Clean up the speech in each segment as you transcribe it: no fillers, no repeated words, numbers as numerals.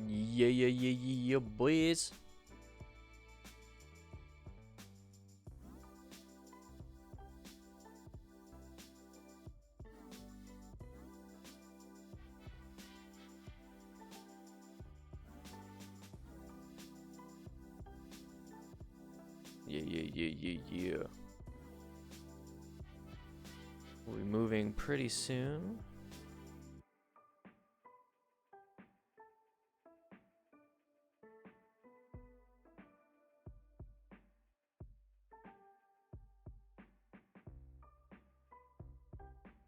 Yeah, boys. Yeah. We'll be moving pretty soon.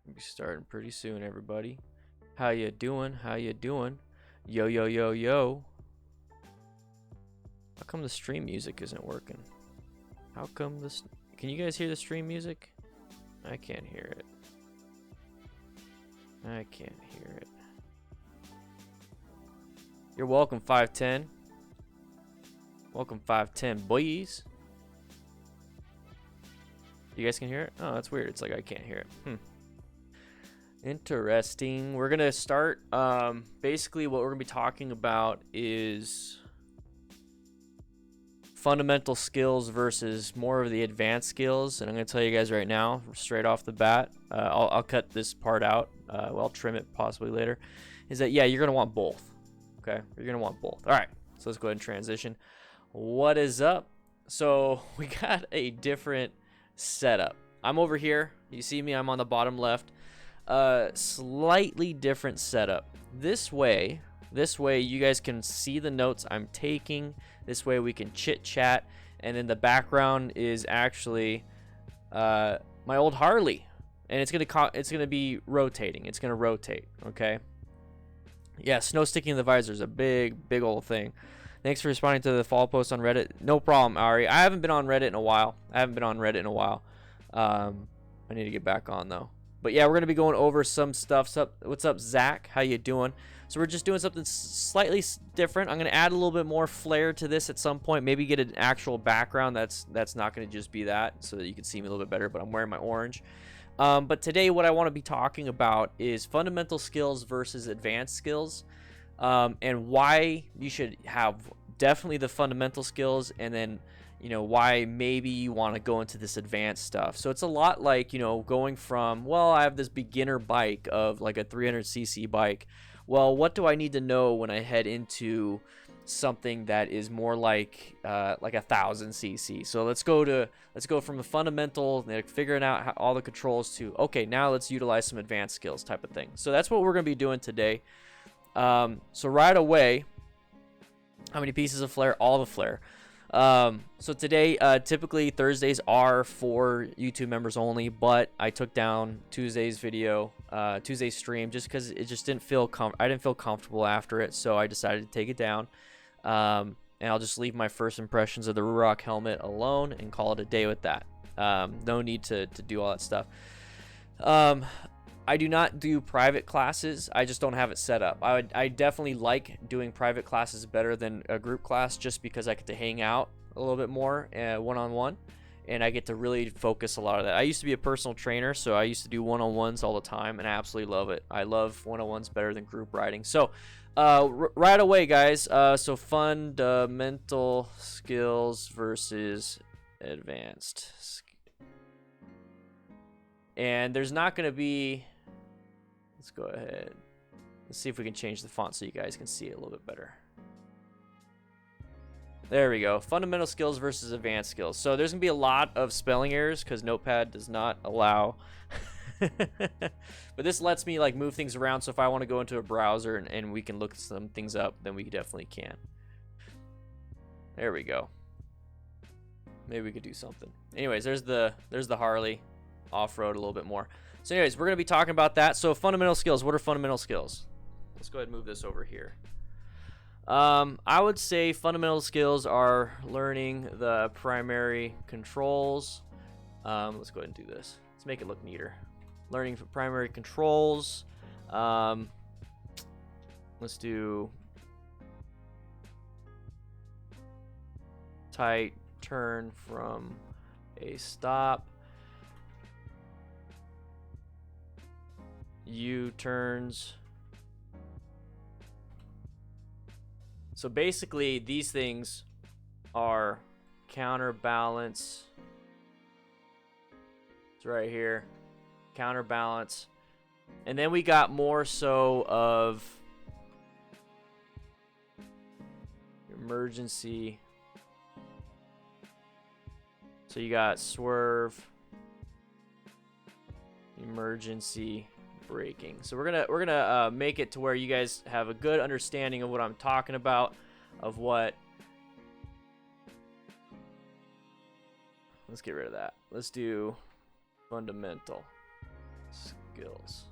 We'll be starting pretty soon, everybody. How you doing? How you doing? Yo. How come the stream music isn't working? How come this? Can you guys hear the stream music? I can't hear it. I can't hear it. You're welcome, 510. Welcome, 510 boys. You guys can hear it? Oh, that's weird. It's like I can't hear it. Interesting. We're gonna start. Basically, what we're gonna be talking about is fundamental skills versus more of the advanced skills, and I'm gonna tell you guys right now, straight off the bat. I'll cut this part out. Well, I'll trim it possibly later. Is that you're gonna want both. Okay, you're gonna want both. All right. So let's go ahead and transition. What is up? So we got a different setup. I'm over here. You see me? I'm on the bottom left. Slightly different setup. This way you guys can see the notes I'm taking. This way we can chit chat, and in the background is actually my old Harley, and it's gonna be rotating. It's gonna rotate. Okay. Yeah, snow sticking in the visor is a big old thing. Thanks for responding to the follow post on Reddit. No problem, Ari. I haven't been on Reddit in a while. I need to get back on though. But yeah, we're gonna be going over some stuff. What's up, Zach? How you doing? So we're just doing something slightly different. I'm gonna add a little bit more flair to this at some point. Maybe get an actual background that's not gonna just be that, so that you can see me a little bit better. But I'm wearing my orange. But today, what I want to be talking about is fundamental skills versus advanced skills, and why you should have definitely the fundamental skills, and then why maybe you want to go into this advanced stuff. So it's a lot like going from, well, I have this beginner bike of like a 300cc bike. Well, what do I need to know when I head into something that is more like 1000cc? So let's go from the fundamental, like figuring out how, all the controls, to okay, now let's utilize some advanced skills type of thing. So that's what we're going to be doing today. So right away, how many pieces of flair? All the flair. So today, typically Thursdays are for YouTube members only, but I took down Tuesday's video, Tuesday's stream, just because it just didn't feel I didn't feel comfortable after it, so I decided to take it down. And I'll just leave my first impressions of the Ruroc helmet alone and call it a day with that. No need to do all that stuff. I do not do private classes. I just don't have it set up. I definitely like doing private classes better than a group class, just because I get to hang out a little bit more one-on-one, and I get to really focus a lot of that. I used to be a personal trainer, so I used to do one-on-ones all the time, and I absolutely love it. I love one-on-ones better than group riding. So right away, guys, so fundamental skills versus advanced. And there's not going to be... Let's go ahead. Let's see if we can change the font so you guys can see it a little bit better. There we go. Fundamental skills versus advanced skills. So there's going to be a lot of spelling errors because Notepad does not allow. But this lets me like move things around. So if I want to go into a browser and we can look some things up, then we definitely can. There we go. Maybe we could do something. Anyways, there's the Harley off-road a little bit more. So anyways, we're going to be talking about that. So fundamental skills. What are fundamental skills? Let's go ahead and move this over here. I would say fundamental skills are learning the primary controls. Let's go ahead and do this. Let's make it look neater. Learning for primary controls. Let's do tight turn from a stop. U-turns. So basically, these things are counterbalance. It's right here. Counterbalance. And then we got more so of emergency. So you got swerve, emergency braking. So we're gonna make it to where you guys have a good understanding of what I'm talking about, of what. Let's get rid of that. Let's do fundamental skills.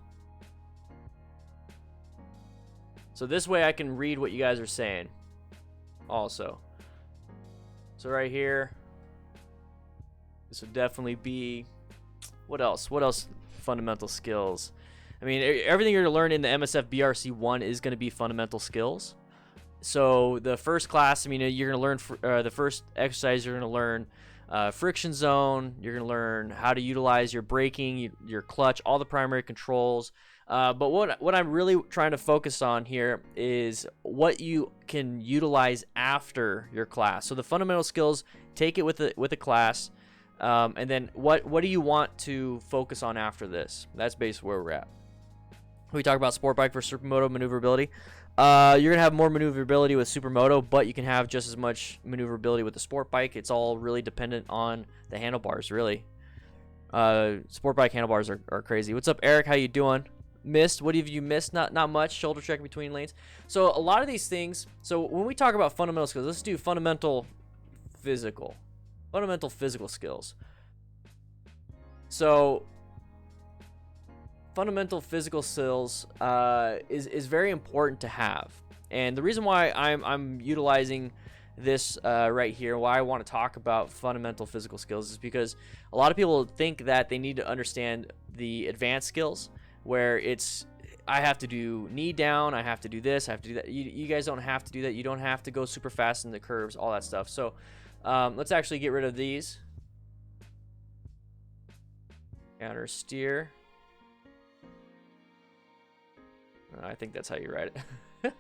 So this way I can read what you guys are saying also. So right here, this would definitely be, what else? What else? Fundamental skills. I mean, everything you're going to learn in the MSF BRC 1 is going to be fundamental skills. So the first class, I mean, you're going to learn, the first exercise, you're going to learn friction zone. You're going to learn how to utilize your braking, your clutch, all the primary controls. But what I'm really trying to focus on here is what you can utilize after your class. So the fundamental skills, take it with a class. And then what do you want to focus on after this? That's basically where we're at. We talk about sport bike versus supermoto maneuverability. You're going to have more maneuverability with supermoto, but you can have just as much maneuverability with the sport bike. It's all really dependent on the handlebars, really. Sport bike handlebars are crazy. What's up, Eric? How you doing? Missed? What have you missed? Not much. Shoulder check between lanes. So a lot of these things. So when we talk about fundamental skills, let's do fundamental physical skills. So fundamental physical skills is very important to have, and the reason why I'm utilizing this right here, why I want to talk about fundamental physical skills, is because a lot of people think that they need to understand the advanced skills, where it's I have to do knee down, I have to do this, I have to do that. You guys don't have to do that. You don't have to go super fast in the curves, all that stuff. So let's actually get rid of these. Counter steer. I think that's how you write it.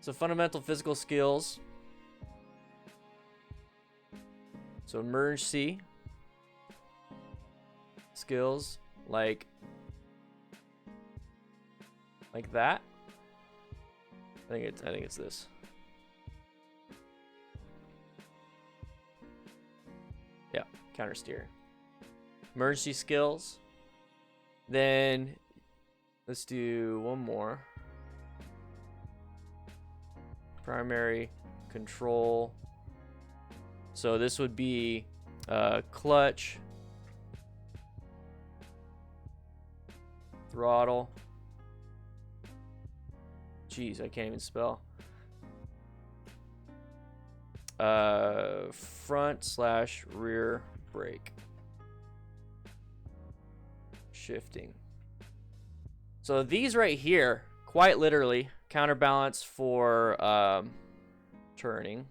So fundamental physical skills. So emergency skills, like that. I think it's this. Yeah, counter steer. Emergency skills. Then let's do one more. Primary control. So this would be clutch, throttle. Jeez, I can't even spell. Front/rear brake. Shifting. So these right here, quite literally, counterbalance for turning.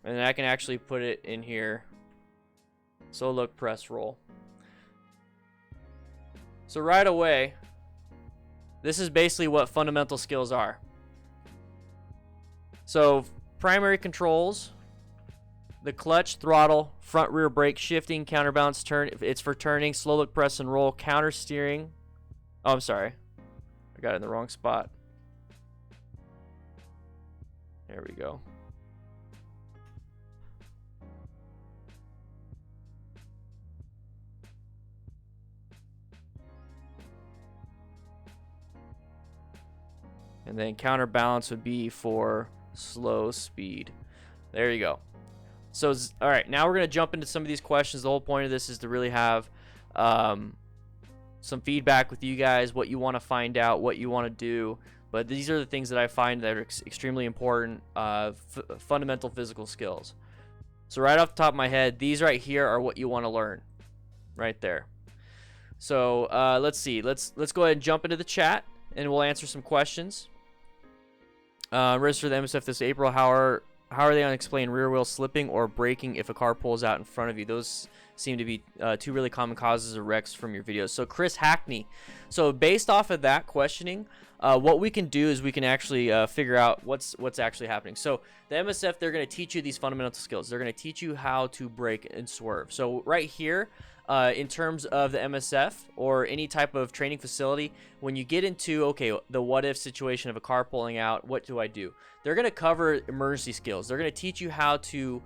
And I can actually put it in here. So look, press, roll. So right away, this is basically what fundamental skills are. So primary controls, the clutch, throttle, front rear brake, shifting, counterbalance, turn. It's for turning, slow look, press and roll, counter steering. Oh, I'm sorry. I got it in the wrong spot. There we go. And then counterbalance would be for slow speed. There you go. So, all right, now we're going to jump into some of these questions. The whole point of this is to really have some feedback with you guys, what you want to find out, what you want to do. But these are the things that I find that are extremely important, fundamental physical skills. So right off the top of my head, these right here are what you want to learn right there. So let's see. Let's go ahead and jump into the chat, and we'll answer some questions. Register the MSF this April. How are they on explain rear wheel slipping or braking if a car pulls out in front of you? Those seem to be two really common causes of wrecks from your videos. So Chris Hackney. So based off of that questioning, what we can do is we can actually figure out what's actually happening. So the MSF, they're going to teach you these fundamental skills. They're going to teach you how to brake and swerve. So right here, in terms of the MSF or any type of training facility, when you get into, okay, the what if situation of a car pulling out, what do I do? They're going to cover emergency skills. They're going to teach you how to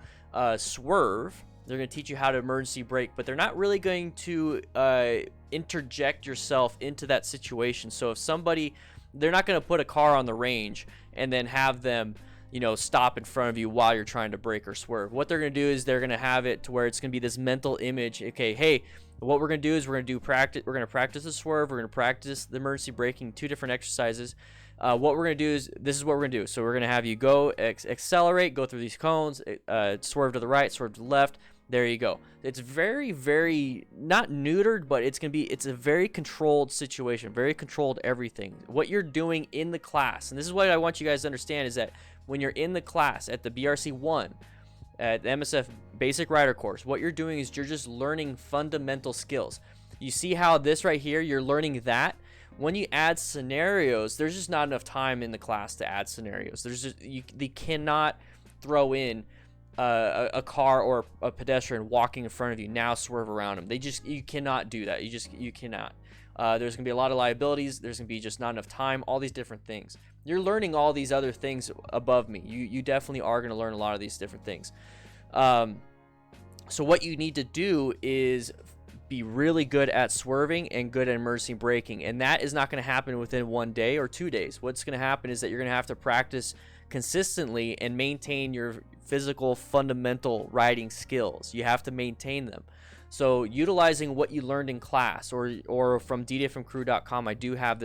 swerve. They're going to teach you how to emergency brake, but they're not really going to interject yourself into that situation. So if somebody, they're not going to put a car on the range and then have them, you know, stop in front of you while you're trying to brake or swerve. What they're going to do is they're going to have it to where it's going to be this mental image. Okay, hey, what we're going to do is we're going to do practice. We're going to practice the swerve. We're going to practice the emergency braking, 2 different exercises. What we're going to do is, this is what we're going to do. So we're going to have you go accelerate, go through these cones, swerve to the right, swerve to the left. There you go. It's very, very, not neutered, but it's a very controlled situation, very controlled everything. What you're doing in the class, and this is what I want you guys to understand, is that when you're in the class at the BRC1, at the MSF Basic Rider course, what you're doing is you're just learning fundamental skills. You see how this right here, you're learning that. When you add scenarios, there's just not enough time in the class to add scenarios. They cannot throw in a car or a pedestrian walking in front of you, now swerve around them. You cannot do that. You cannot. There's gonna be a lot of liabilities. There's gonna be just not enough time, all these different things. You're learning all these other things above me. You definitely are gonna learn a lot of these different things. So what you need to do is be really good at swerving and good at emergency braking, and that is not going to happen within 1 day or 2 days. What's going to happen is that you're going to have to practice consistently and maintain your physical fundamental riding skills. You have to maintain them. So utilizing what you learned in class or from ddfmcrew.com, I do have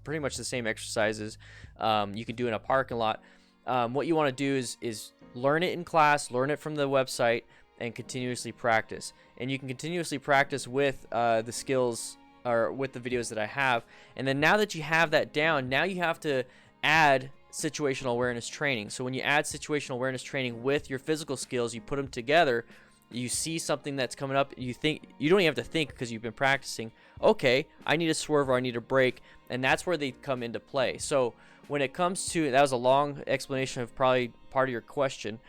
pretty much the same exercises you can do in a parking lot. What you want to do is learn it in class, learn it from the website, and continuously practice. And you can continuously practice with the skills or with the videos that I have. And then now that you have that down, now you have to add situational awareness training. So when you add situational awareness training with your physical skills, you put them together, you see something that's coming up, you don't even have to think because you've been practicing, okay, I need a swerve or I need a brake, and that's where they come into play. So when it comes to, that was a long explanation of probably part of your question.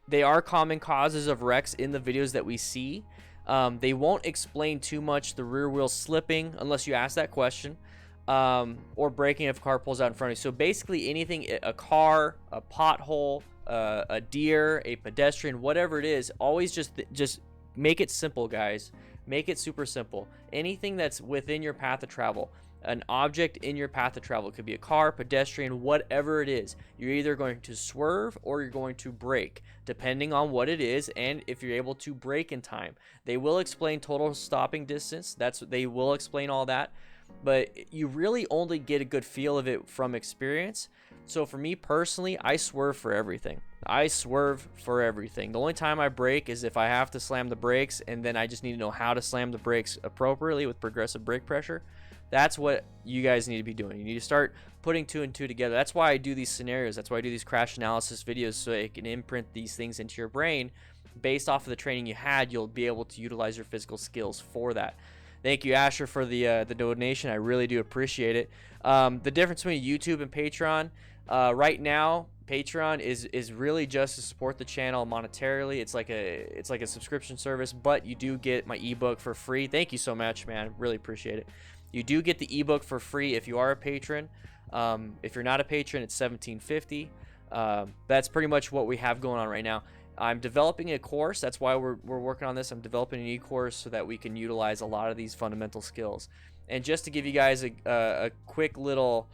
They are common causes of wrecks in the videos that we see. They won't explain too much the rear wheel slipping unless you ask that question, or braking if a car pulls out in front of you. So basically anything, a car, a pothole, a deer, a pedestrian, whatever it is, always just make it simple, guys. Make it super simple. Anything that's within your path of travel, an object in your path of travel, it could be a car, pedestrian, whatever it is, you're either going to swerve or you're going to brake, depending on what it is and if you're able to brake in time. They will explain total stopping distance. They will explain all that, but you really only get a good feel of it from experience. So for me personally, I swerve for everything. I swerve for everything. The only time I brake is if I have to slam the brakes, and then I just need to know how to slam the brakes appropriately with progressive brake pressure. That's what you guys need to be doing. You need to start putting 2 and 2 together. That's why I do these scenarios. That's why I do these crash analysis videos, so I can imprint these things into your brain. Based off of the training you had, you'll be able to utilize your physical skills for that. Thank you, Asher, for the donation. I really do appreciate it. The difference between YouTube and Patreon, right now, Patreon is really just to support the channel monetarily. It's like a subscription service, but you do get my ebook for free. Thank you so much, man. Really appreciate it. You do get the ebook for free if you are a patron. If you're not a patron, it's $17.50. That's pretty much what we have going on right now. I'm developing a course. That's why we're working on this. I'm developing an e-course so that we can utilize a lot of these fundamental skills. And just to give you guys a quick little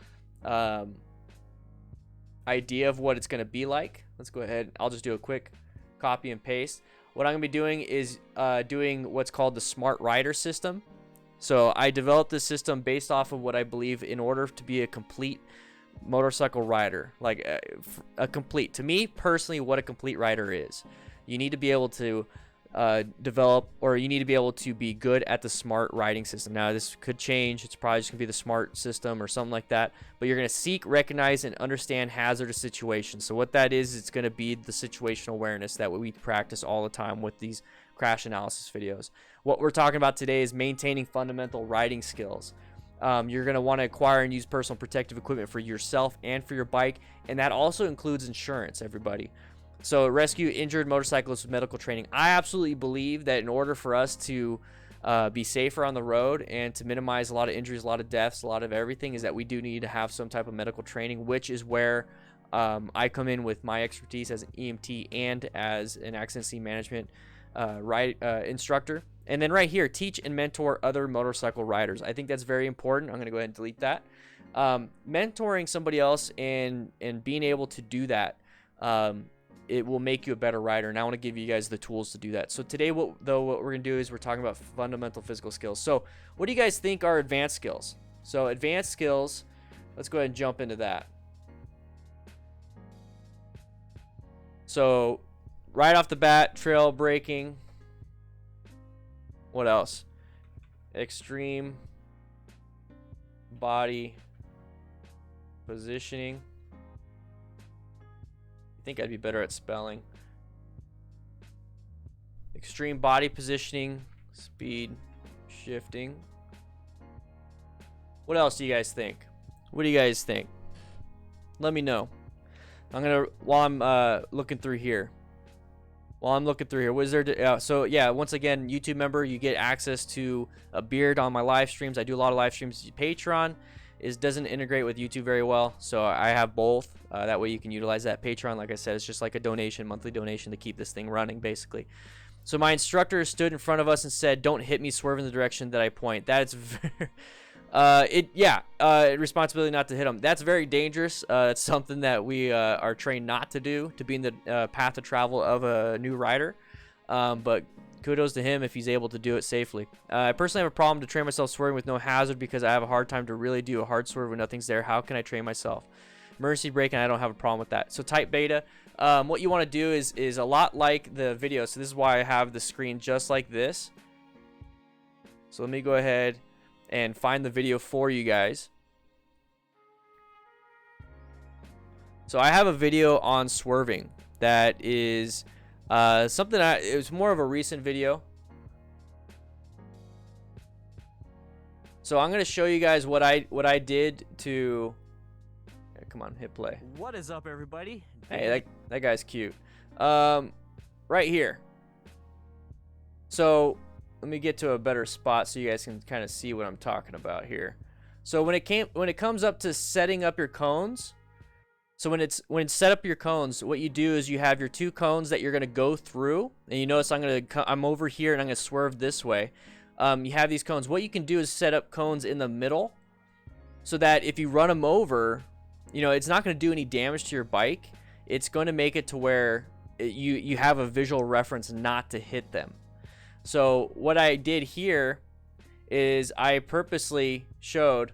idea of what it's going to be like, let's go ahead. I'll just do a quick copy and paste. What I'm going to be doing is doing what's called the SMART rider system. So I developed this system based off of what I believe in order to be a complete motorcycle rider, like a complete, to me personally, what a complete rider is. You need to be able to develop, or you need to be able to be good at the S.M.A.R.T riding system. Now this could change. It's probably just gonna be the S.M.A.R.T system or something like that, but you're gonna seek, recognize, and understand hazardous situations. So what that is, it's gonna be the situational awareness that we practice all the time with these crash analysis videos. What we're talking about today is maintaining fundamental riding skills. You're going to want to acquire and use personal protective equipment for yourself and for your bike, and that also includes insurance, everybody. So rescue injured motorcyclists with medical training. I absolutely believe that in order for us to be safer on the road and to minimize a lot of injuries, a lot of deaths, a lot of everything, is that we do need to have some type of medical training, which is where I come in with my expertise as an EMT and as an accident scene management instructor. And then right here, teach and mentor other motorcycle riders. I think that's very important. I'm going to go ahead and delete that. Mentoring somebody else and being able to do that, it will make you a better rider. And I want to give you guys the tools to do that. So today, what we're going to do is we're talking about fundamental physical skills. So what do you guys think are advanced skills? So advanced skills, let's go ahead and jump into that. So right off the bat, trail braking. What else? Extreme body positioning. I think I'd be better at spelling. Extreme body positioning, speed shifting. What else do you guys think? What do you guys think? Let me know. While I'm looking through here. What is there? So yeah, once again, YouTube member, you get access to a beard on my live streams. I do a lot of live streams. Patreon doesn't integrate with YouTube very well, so I have both. That way you can utilize that. Patreon, like I said, it's just like a donation, monthly donation to keep this thing running, basically. So my instructor stood in front of us and said, "Don't hit me, swerve in the direction that I point." That's very, responsibility not to hit them. That's very dangerous. It's something that we are trained not to do, to be in the path of travel of a new rider. But kudos to him if he's able to do it safely. I personally have a problem to train myself swerving with no hazard because I have a hard time to really do a hard swerve when nothing's there. How can I train myself? Emergency braking, I don't have a problem with that. So type beta. What you want to do is a lot like the video. So this is why I have the screen just like this. So let me go ahead and find the video for you guys. So I have a video on swerving that is something it was more of a recent video. So I'm going to show you guys what I did to come on, hit play. What is up, everybody? Hey, that guy's cute. Right here. So let me get to a better spot so you guys can kind of see what I'm talking about here. So when it comes up to setting up your cones, so when it's set up your cones, what you do is you have your two cones that you're gonna go through, and you notice I'm over here and I'm gonna swerve this way. You have these cones. What you can do is set up cones in the middle, so that if you run them over, it's not gonna do any damage to your bike. It's going to make it to where you have a visual reference not to hit them. So what I did here is I purposely showed,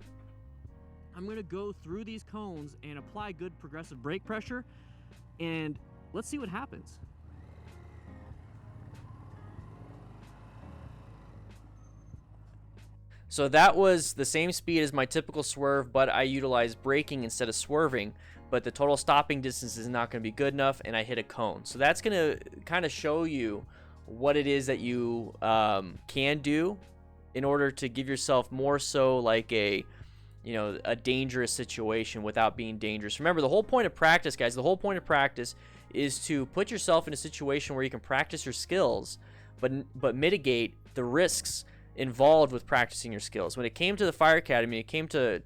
I'm going to go through these cones and apply good progressive brake pressure, and let's see what happens. So that was the same speed as my typical swerve, but I utilized braking instead of swerving. But the total stopping distance is not going to be good enough, and I hit a cone. So that's going to kind of show you what it is that you can do in order to give yourself more so like a dangerous situation without being dangerous. Remember, the whole point of practice, guys, the whole point of practice is to put yourself in a situation where you can practice your skills, but mitigate the risks involved with practicing your skills. When it came to the Fire Academy, it came to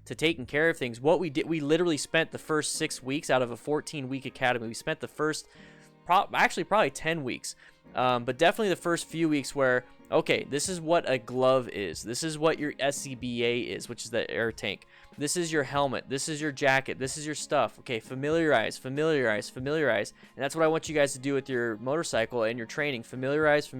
taking care of things. What we did, we literally spent the first 6 weeks out of a 14-week academy. We spent the first, probably 10 weeks, but definitely the first few weeks where, okay, this is what a glove is. This is what your SCBA is, which is the air tank. This is your helmet. This is your jacket. This is your stuff. Okay, familiarize. And that's what I want you guys to do with your motorcycle and your training. Familiarize.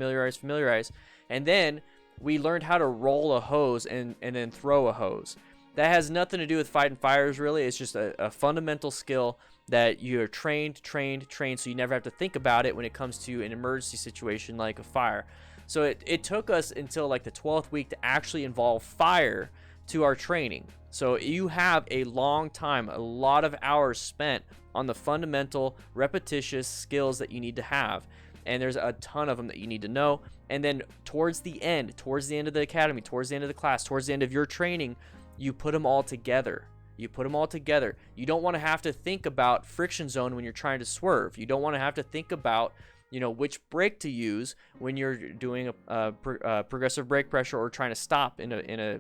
And then we learned how to roll a hose and then throw a hose. That has nothing to do with fighting fires, really. It's just a fundamental skill that you're trained, so you never have to think about it when it comes to an emergency situation like a fire. So it took us until like the 12th week to actually involve fire to our training. So you have a long time, a lot of hours spent on the fundamental, repetitious skills that you need to have. And there's a ton of them that you need to know. And then towards the end of the academy, towards the end of the class, towards the end of your training, you put them all together. You don't want to have to think about friction zone when you're trying to swerve. You don't want to have to think about, you know, which brake to use when you're doing a progressive brake pressure or trying to stop in a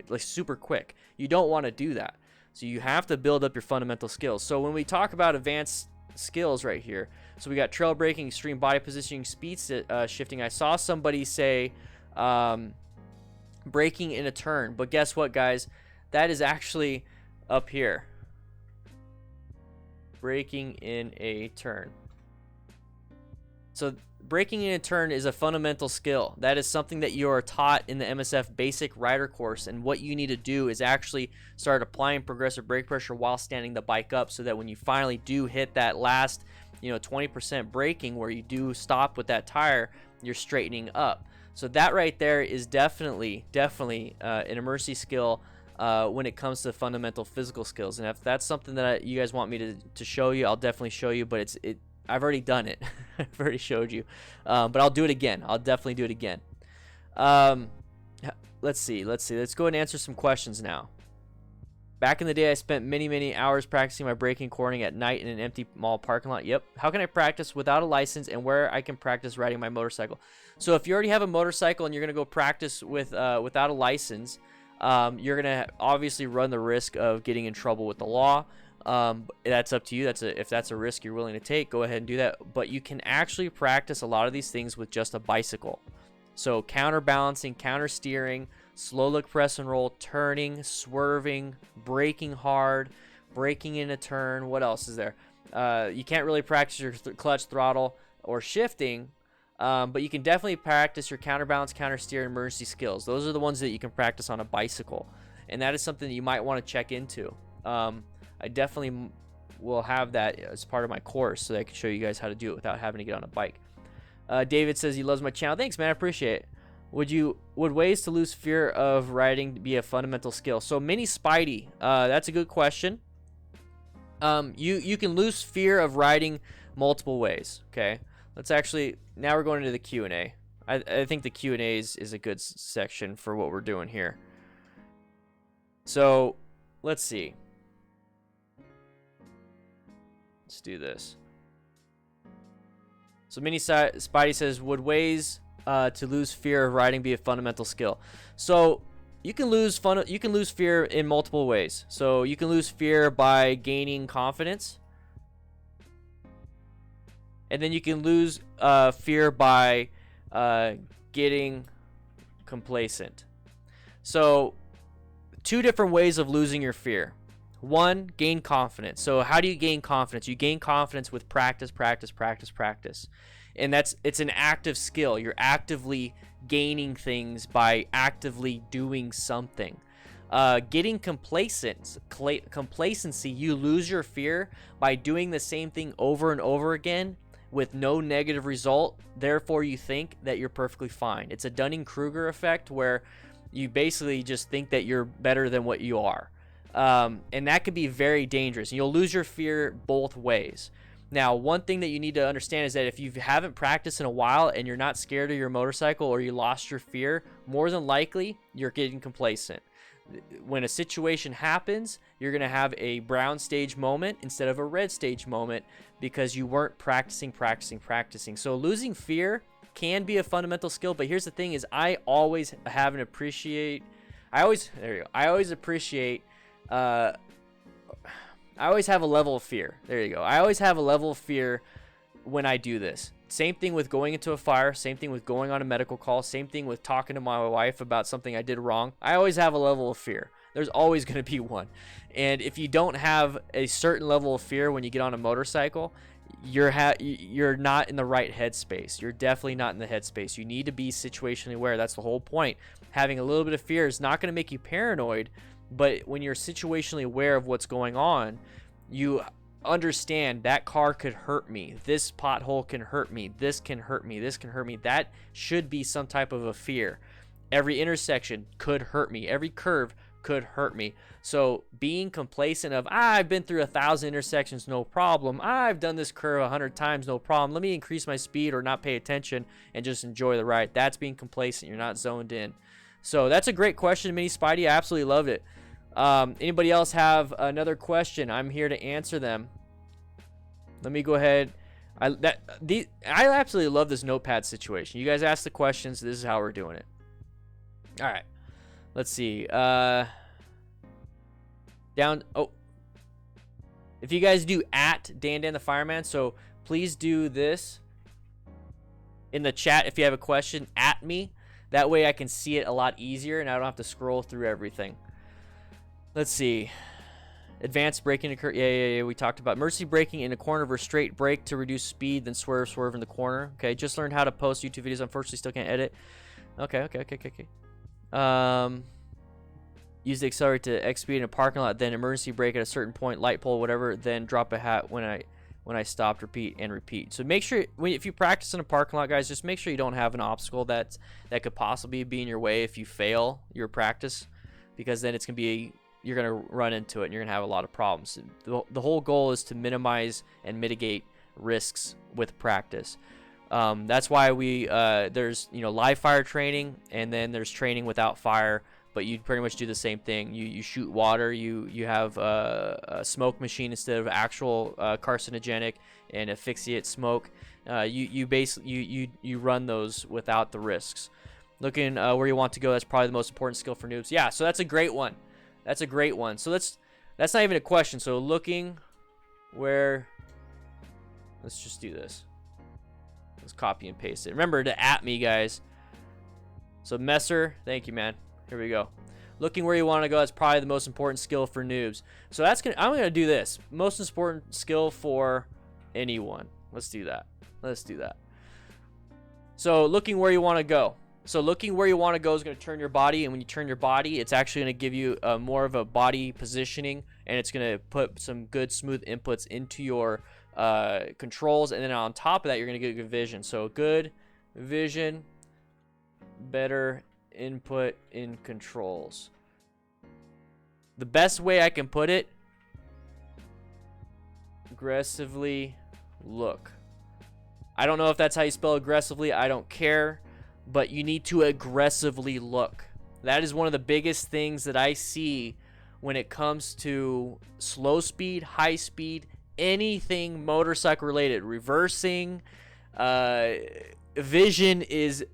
like super quick. You don't want to do that. So you have to build up your fundamental skills. So when we talk about advanced skills right here, so we got trail braking, extreme body positioning, speed shifting. I saw somebody say braking in a turn, but guess what, guys? That is actually up here. Braking in a turn. So braking in a turn is a fundamental skill. That is something that you are taught in the MSF basic rider course, and what you need to do is actually start applying progressive brake pressure while standing the bike up, so that when you finally do hit that last, you know, 20% braking where you do stop with that tire, you're straightening up. So that right there is definitely an emergency skill when it comes to fundamental physical skills. And if that's something that you guys want me to show you, I'll definitely show you, but I've already done it. I've already showed you, but I'll do it again. I'll definitely do it again. Let's see. Let's go ahead and answer some questions now. Back in the day, I spent many hours practicing my braking cornering at night in an empty mall parking lot. Yep. How can I practice without a license, and where I can practice riding my motorcycle? So if you already have a motorcycle and you're going to go practice without a license, you're going to obviously run the risk of getting in trouble with the law. That's up to you. If that's a risk you're willing to take, go ahead and do that. But you can actually practice a lot of these things with just a bicycle. So counterbalancing, counter steering, slow look press and roll, turning, swerving, braking hard, braking in a turn. What else is there? You can't really practice your clutch, throttle, or shifting, but you can definitely practice your counterbalance, counter steer, and emergency skills. Those are the ones that you can practice on a bicycle, and that is something that you might want to check into. I definitely will have that as part of my course, so that I can show you guys how to do it without having to get on a bike. David says he loves my channel. Thanks, man. I appreciate it. Would ways to lose fear of riding be a fundamental skill? So Mini Spidey, that's a good question. You can lose fear of riding multiple ways. Okay, now we're going into the Q&A. I think the Q&A is a good section for what we're doing here. So let's see. Let's do this. So Mini Spidey says, would ways to lose fear of riding be a fundamental skill? So you can lose fear in multiple ways. So you can lose fear by gaining confidence, and then you can lose fear by getting complacent. So two different ways of losing your fear. One, gain confidence. So how do you gain confidence? You gain confidence with practice. And it's an active skill. You're actively gaining things by actively doing something. Getting complacency, you lose your fear by doing the same thing over and over again with no negative result. Therefore, you think that you're perfectly fine. It's a Dunning-Kruger effect, where you basically just think that you're better than what you are. And that can be very dangerous. You'll lose your fear both ways. Now, one thing that you need to understand is that if you haven't practiced in a while and you're not scared of your motorcycle, or you lost your fear, more than likely you're getting complacent. When a situation happens, you're going to have a brown stage moment instead of a red stage moment, because you weren't practicing. So losing fear can be a fundamental skill, but here's the thing is I always appreciate I always have a level of fear. There you go. I always have a level of fear when I do this. Same thing with going into a fire. Same thing with going on a medical call. Same thing with talking to my wife about something I did wrong. I always have a level of fear. There's always going to be one. And if you don't have a certain level of fear when you get on a motorcycle, you're not in the right headspace. You're definitely not in the headspace. You need to be situationally aware. That's the whole point. Having a little bit of fear is not going to make you paranoid, but when you're situationally aware of what's going on, you understand that car could hurt me. This pothole can hurt me. This can hurt me. This can hurt me. That should be some type of a fear. Every intersection could hurt me. Every curve could hurt me. So being complacent of, I've been through 1,000 intersections, no problem. I've done this curve 100 times, no problem. Let me increase my speed or not pay attention and just enjoy the ride. That's being complacent. You're not zoned in. So that's a great question, Mini Spidey. I absolutely loved it. Anybody else have another question? I'm here to answer them. Let me go ahead. I absolutely love this notepad situation. You guys ask the questions. This is how we're doing it. All right. Let's see. If you guys do at DanDanTheFireman, so please do this in the chat if you have a question, at me. That way I can see it a lot easier and I don't have to scroll through everything. Let's see. Advanced braking occur. Yeah. We talked about emergency braking in a corner versus straight brake to reduce speed, then swerve in the corner. Okay, just learned how to post YouTube videos. Unfortunately, still can't edit. Okay. Use the accelerator to X speed in a parking lot, then emergency brake at a certain point, light pole, whatever, then drop a hat when I stopped, repeat. So make sure, if you practice in a parking lot, guys, just make sure you don't have an obstacle that could possibly be in your way if you fail your practice, because then you're going to run into it and you're going to have a lot of problems. The whole goal is to minimize and mitigate risks with practice. That's why there's live fire training, and then there's training without fire, but you pretty much do the same thing. You shoot water, you have a smoke machine instead of actual carcinogenic and asphyxiate smoke. You run those without the risks. Looking where you want to go, that's probably the most important skill for noobs. Yeah, so that's a great one. So that's not even a question. So looking where, let's just do this. Let's copy and paste it. Remember to at me, guys. So Messer, thank you, man. Here we go. Looking where you want to go, that's probably the most important skill for noobs. So I'm gonna do this. Most important skill for anyone. Let's do that. So looking where you want to go. So looking where you want to go is going to turn your body, and when you turn your body, it's actually going to give you more of a body positioning, and it's going to put some good smooth inputs into your controls, and then on top of that, you're going to get good vision. So good vision, better input in controls. The best way I can put it, aggressively look. I don't know if that's how you spell aggressively. I don't care. But you need to aggressively look. That is one of the biggest things that I see when it comes to slow speed, high speed, anything motorcycle related. Reversing, vision is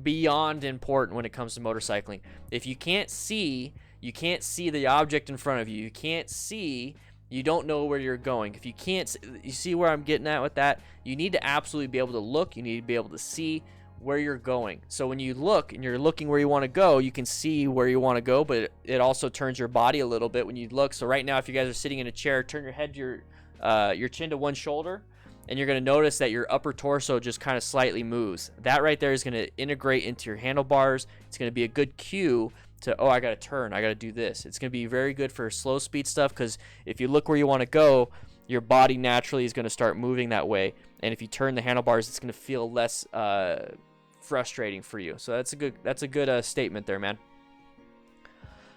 beyond important when it comes to motorcycling. If you can't see the object in front of you. You can't see, you don't know where you're going. If you can't, you see where I'm getting at with that? You need to absolutely be able to look. You need to be able to see where you're going. So when you look and you're looking where you want to go, you can see where you want to go, but it also turns your body a little bit when you look. So right now, if you guys are sitting in a chair, turn your head to your chin to one shoulder, and you're going to notice that your upper torso just kind of slightly moves. That right there is going to integrate into your handlebars. It's going to be a good cue to, oh, I got to turn, I got to do this. It's going to be very good for slow speed stuff, because if you look where you want to go, your body naturally is going to start moving that way. And if you turn the handlebars, it's going to feel less frustrating for you. So that's a good statement there, man.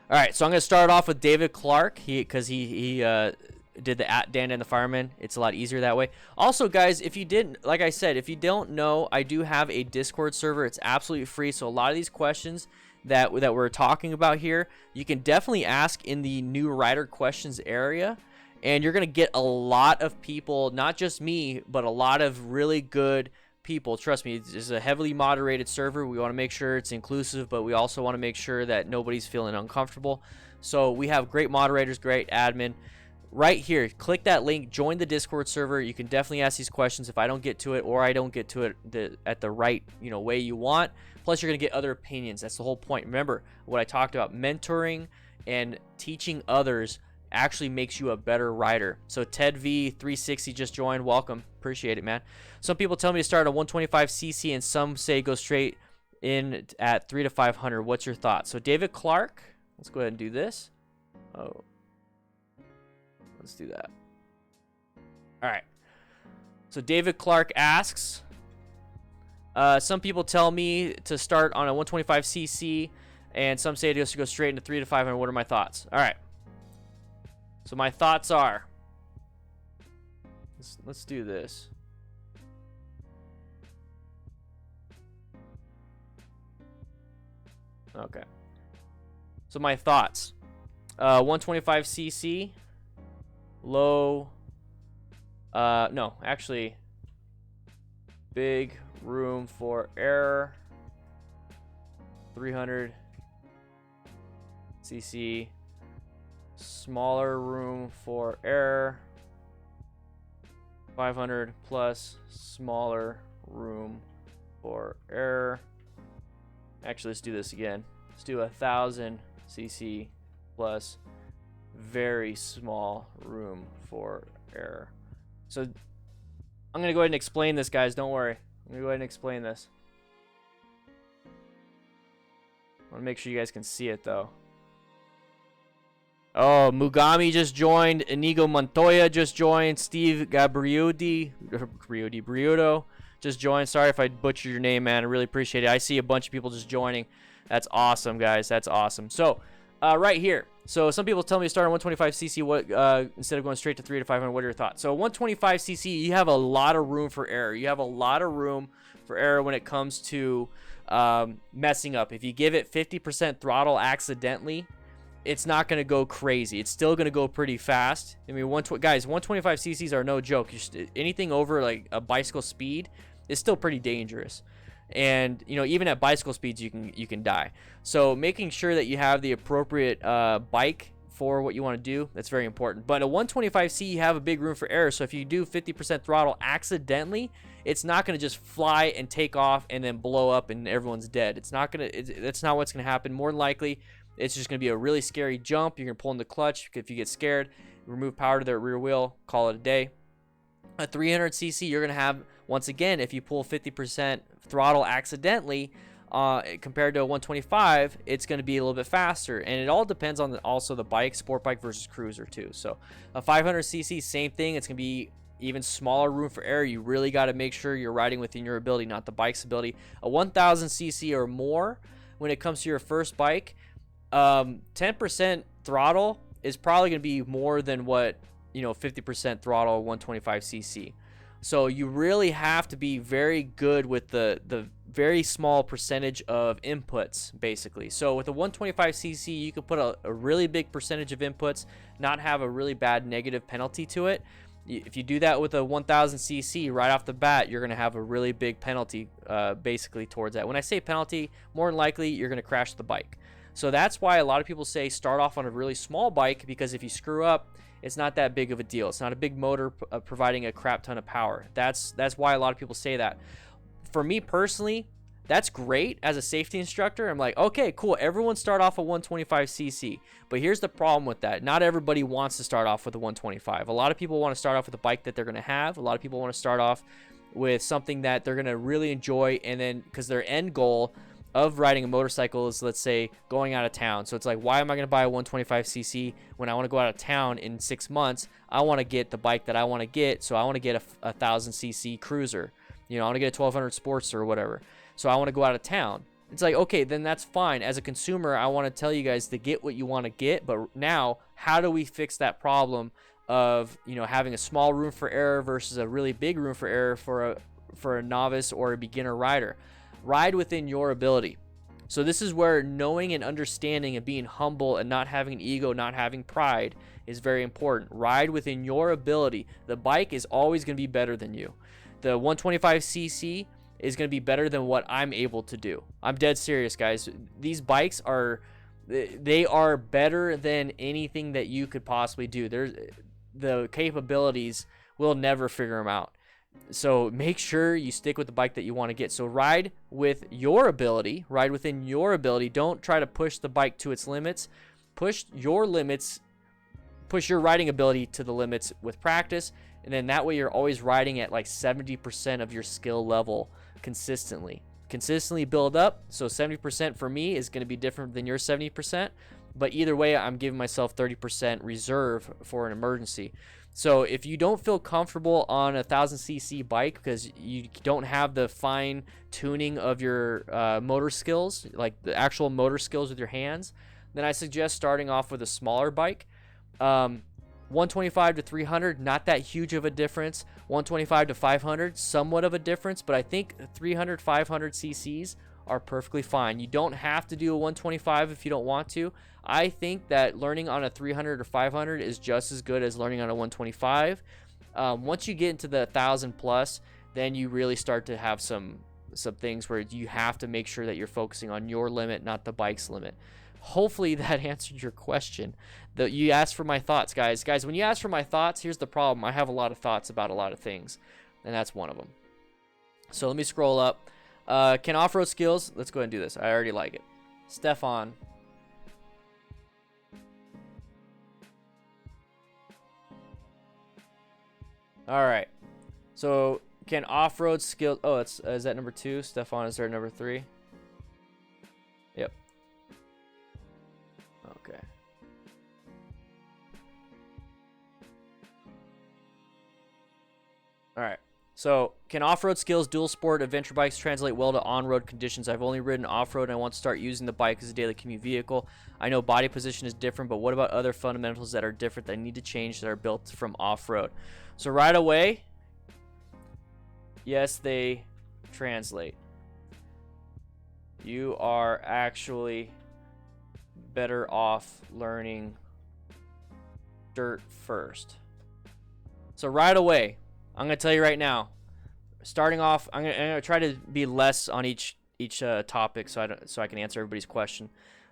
All right, so I'm gonna start off with David Clark, because he did the at DanDanTheFireman. It's a lot easier that way. Also, guys, if you didn't, like I said, if you don't know, I do have a Discord server. It's absolutely free. So a lot of these questions that we're talking about here, you can definitely ask in the new rider questions area, and you're gonna get a lot of people, not just me, but a lot of really good people. Trust me, it's a heavily moderated server. We want to make sure it's inclusive, but we also want to make sure that nobody's feeling uncomfortable. So we have great moderators, great admin. Right here, click that link, join the Discord server. You can definitely ask these questions if I don't get to it, or I don't get to it at the right way you want. Plus, you're going to get other opinions. That's the whole point. Remember what I talked about, mentoring and teaching others actually makes you a better rider. So Ted V 360 just joined. Welcome. Appreciate it, man. Some people tell me to start at 125cc and some say go straight in at 300 to 500. What's your thoughts? So David Clark, let's go ahead and do this. Oh, let's do that. All right. So David Clark asks, some people tell me to start on a 125cc and some say just to go straight into 300 to 500. What are my thoughts? All right. So my thoughts are, let's do this. Okay. So my thoughts, 125cc, low, no, actually, big room for error, 300cc, smaller room for error, 500 plus smaller room for error. Actually, let's do this again. Let's do 1000cc plus very small room for error. So I'm gonna go ahead and explain this, guys. Don't worry. I'm gonna go ahead and explain this. I want to make sure you guys can see it though. Oh, Mugami just joined. Inigo Montoya just joined. Steve Briudo just joined. Sorry if I butchered your name, man. I really appreciate it. I see a bunch of people just joining. That's awesome, guys. That's awesome. So, right here. So, some people tell me to start on 125cc. What instead of going straight to 300 to 500? What are your thoughts? So, 125cc, you have a lot of room for error. You have a lot of room for error when it comes to messing up. If you give it 50% throttle accidentally, it's not going to go crazy. It's still going to go pretty fast. I mean, guys, 125cc's are no joke. Anything over like a bicycle speed is still pretty dangerous. And, you know, even at bicycle speeds, you can die. So making sure that you have the appropriate bike for what you want to do, that's very important. But a 125c, you have a big room for error. So if you do 50% throttle accidentally, it's not going to just fly and take off and then blow up and everyone's dead. It's not going to. That's not what's going to happen. More than likely, it's just going to be a really scary jump. You're going to pull in the clutch if you get scared. Remove power to the rear wheel. Call it a day. A 300cc, you're going to have, once again, if you pull 50% throttle accidentally, compared to a 125, it's going to be a little bit faster. And it all depends on also the bike, sport bike versus cruiser too. So a 500cc, same thing. It's going to be even smaller room for error. You really got to make sure you're riding within your ability, not the bike's ability. A 1000cc or more, when it comes to your first bike, 10% throttle is probably going to be more than what, 50% throttle 125cc. So you really have to be very good with the very small percentage of inputs, basically. So with a 125cc, you can put a really big percentage of inputs, not have a really bad negative penalty to it. If you do that with a 1000cc right off the bat, you're going to have a really big penalty basically towards that. When I say penalty, more than likely you're going to crash the bike. So that's why a lot of people say start off on a really small bike, because if you screw up, it's not that big of a deal. It's not a big motor providing a crap ton of power. That's why a lot of people say that. For me personally, that's great as a safety instructor. I'm like, okay, cool. Everyone start off a 125cc. But here's the problem with that. Not everybody wants to start off with a 125. A lot of people want to start off with a bike that they're going to have. A lot of people want to start off with something that they're going to really enjoy. And then because their end goal of riding a motorcycle is, let's say, going out of town. So it's like, why am I going to buy a 125cc when I want to go out of town in 6 months? I want to get the bike that I want to get. So I want to get a 1000cc cruiser. I want to get a 1200 Sportster or whatever. So I want to go out of town. It's like, okay, then that's fine. As a consumer, I want to tell you guys to get what you want to get. But now, how do we fix that problem of, having a small room for error versus a really big room for error for a novice or a beginner rider? Ride within your ability. So this is where knowing and understanding and being humble and not having an ego, not having pride is very important. Ride within your ability. The bike is always going to be better than you. The 125cc is going to be better than what I'm able to do. I'm dead serious, guys. These bikes are better than anything that you could possibly do. The capabilities, we'll never figure them out. So make sure you stick with the bike that you want to get. So ride with your ability, ride within your ability. Don't try to push the bike to its limits. Push your limits push your riding ability to the limits with practice, and then that way you're always riding at like 70% of your skill level consistently build up. So 70% for me is going to be different than your 70%, but either way I'm giving myself 30% reserve for an emergency. So if you don't feel comfortable on a 1000cc bike because you don't have the fine tuning of your motor skills, like the actual motor skills with your hands, then I suggest starting off with a smaller bike. 125 to 300, not that huge of a difference. 125 to 500, somewhat of a difference, but I think 300, 500 cc's are perfectly fine. You don't have to do a 125 if you don't want to. I think that learning on a 300 or 500 is just as good as learning on a 125. Once you get into the 1000 plus, then you really start to have some things where you have to make sure that you're focusing on your limit, not the bike's limit. Hopefully that answered your question. You asked for my thoughts, guys. Guys, when you ask for my thoughts, here's the problem. I have a lot of thoughts about a lot of things, and that's one of them. So let me scroll up. Can off-road skills? Let's go ahead and do this. I already like it. Stefan. All right. So can off-road skills? Oh, is that number 2? Stefan, is there number 3? Yep. Okay. All right. So, can off-road skills, dual sport, adventure bikes translate well to on-road conditions? I've only ridden off-road and I want to start using the bike as a daily commute vehicle. I know body position is different, but what about other fundamentals that are different that need to change that are built from off-road? So right away, yes, they translate. You are actually better off learning dirt first. So right away, I'm going to tell you right now, starting off, I'm going to try to be less on each topic so I can answer everybody's question.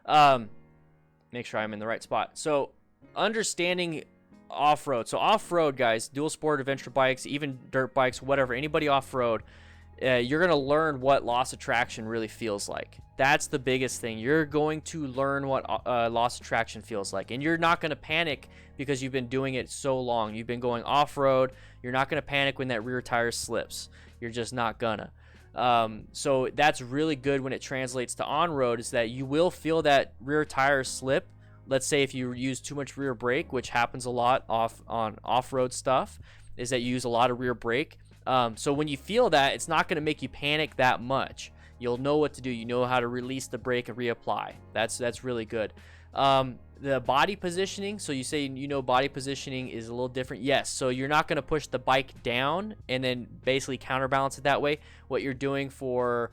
Make sure I'm in the right spot. So understanding off-road. So off-road, guys, dual sport, adventure bikes, even dirt bikes, whatever, anybody off-road, you're going to learn what loss of traction really feels like. That's the biggest thing. You're going to learn what loss of traction feels like. And you're not going to panic because you've been doing it so long. You've been going off-road. You're not going to panic when that rear tire slips. You're just not gonna. So that's really good when it translates to on-road, is that you will feel that rear tire slip. Let's say if you use too much rear brake, which happens a lot on off-road stuff, is that you use a lot of rear brake. So when you feel that, it's not going to make you panic that much. You'll know what to do. You know how to release the brake and reapply. That's really good. The body positioning, so you say body positioning is a little different. Yes, so you're not going to push the bike down and then basically counterbalance it that way. What you're doing for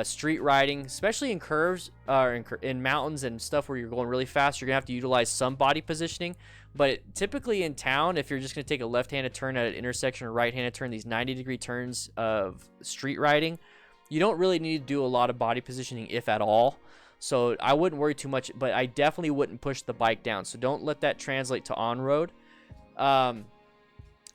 street riding, especially in curves or in mountains and stuff where you're going really fast, you're going to have to utilize some body positioning. But typically in town, if you're just going to take a left-handed turn at an intersection or right-handed turn, these 90-degree turns of street riding, you don't really need to do a lot of body positioning, if at all. So I wouldn't worry too much, but I definitely wouldn't push the bike down. So don't let that translate to on-road.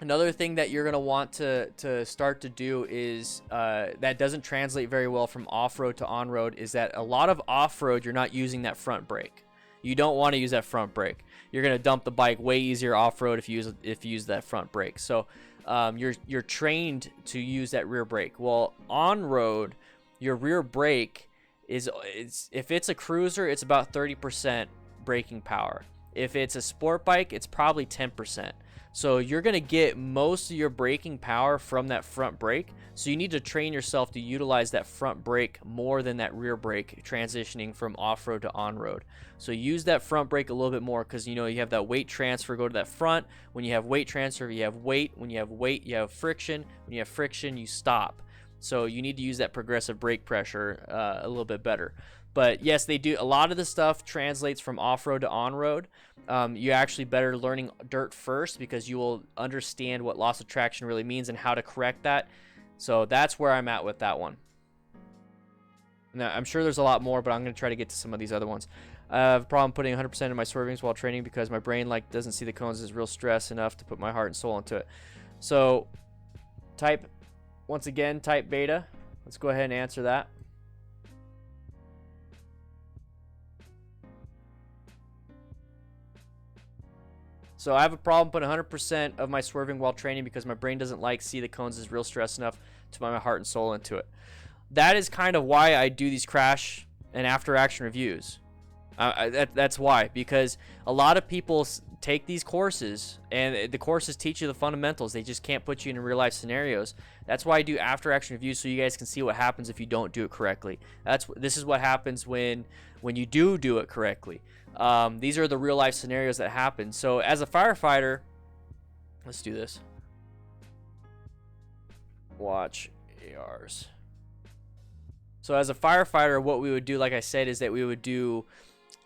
Another thing that you're going to want to start to do is that doesn't translate very well from off-road to on-road, is that a lot of off-road, you're not using that front brake. You don't want to use that front brake. You're going to dump the bike way easier off-road if you use that front brake. So you're trained to use that rear brake. Well, on-road, your rear brake if it's a cruiser, it's about 30% braking power. If it's a sport bike, it's probably 10%. So you're going to get most of your braking power from that front brake. So you need to train yourself to utilize that front brake more than that rear brake, transitioning from off-road to on-road. So use that front brake a little bit more, because you have that weight transfer, go to that front. When you have weight transfer, you have weight. When you have weight, you have friction. When you have friction, you stop. So you need to use that progressive brake pressure a little bit better. But yes, they do. A lot of the stuff translates from off-road to on-road. You're actually better learning dirt first, because you will understand what loss of traction really means and how to correct that. So that's where I'm at with that one. Now, I'm sure there's a lot more, but I'm going to try to get to some of these other ones. I have a problem putting 100% in my swervings while training because my brain doesn't see the cones as real stress enough to put my heart and soul into it. So once again, type beta. Let's go ahead and answer that. So I have a problem putting 100% of my swerving while training because my brain doesn't see the cones as real stress enough to put my heart and soul into it. That is kind of why I do these crash and after action reviews. That's why, because a lot of people take these courses and the courses teach you the fundamentals. They just can't put you in real life scenarios. That's why I do after action reviews, so you guys can see what happens if you don't do it correctly. This is what happens when you do it correctly. These are the real life scenarios that happen. So as a firefighter, let's do this. Watch ARs. So as a firefighter, what we would do, like I said, is that we would do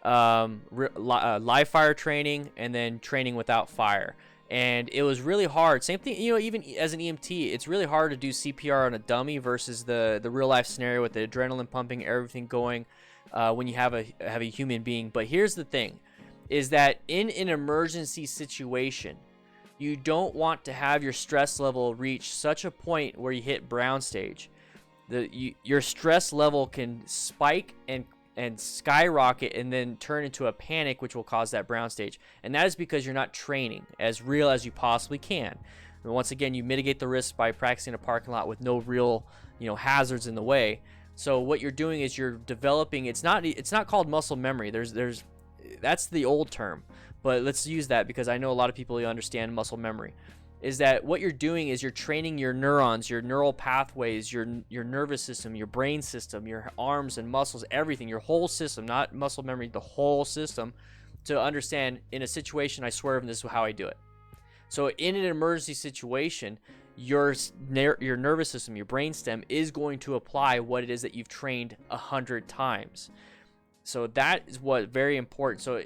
live fire training and then training without fire. And it was really hard. Same thing, you know, even as an EMT, it's really hard to do CPR on a dummy versus the real life scenario with the adrenaline pumping, everything going when you have a human being. But here's the thing, is that in an emergency situation, you don't want to have your stress level reach such a point where you hit brown stage. Your stress level can spike and skyrocket and then turn into a panic, which will cause that brown stage. And that is because you're not training as real as you possibly can. And once again, you mitigate the risk by practicing in a parking lot with no real, hazards in the way. So what you're doing is you're developing, it's not called muscle memory. That's the old term, but let's use that because I know a lot of people understand muscle memory. Is that what you're doing is you're training your neurons, your neural pathways, your nervous system, your brain system, your arms and muscles, everything, your whole system, not muscle memory, the whole system, to understand in a situation I swerve and this is how I do it. So in an emergency situation, your nervous system, your brain stem is going to apply what it is that you've trained 100 times. So that is what very important. So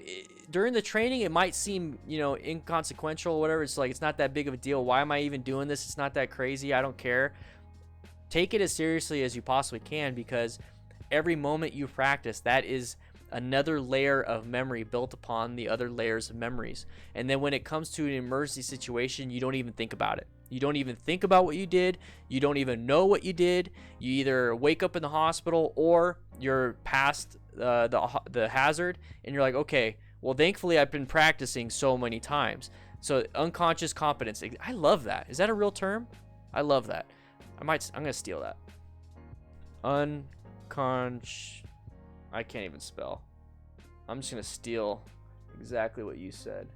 during the training, it might seem, inconsequential or whatever. It's like, it's not that big of a deal. Why am I even doing this? It's not that crazy. I don't care. Take it as seriously as you possibly can, because every moment you practice, that is another layer of memory built upon the other layers of memories. And then when it comes to an emergency situation, you don't even think about it. You don't even think about what you did. You don't even know what you did. You either wake up in the hospital or you're past the hazard and you're like, okay, well, thankfully I've been practicing so many times. So unconscious competence, I love that. Is that a real term? I love that. I'm gonna steal that. I can't even spell. I'm just gonna steal exactly what you said.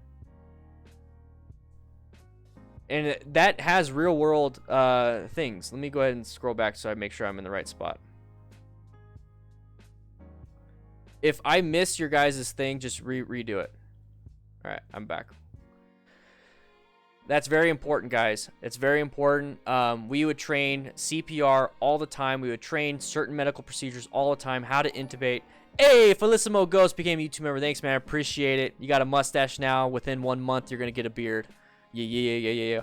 And that has real world things. Let me go ahead and scroll back so I make sure I'm in the right spot. If I miss your guys' thing, just redo it. All right, I'm back. That's very important, guys. It's very important. We would train CPR all the time. We would train certain medical procedures all the time, how to intubate. Hey, Felicimo Ghost became a YouTube member. Thanks, man. I appreciate it. You got a mustache now. Within 1 month, you're going to get a beard. Yeah.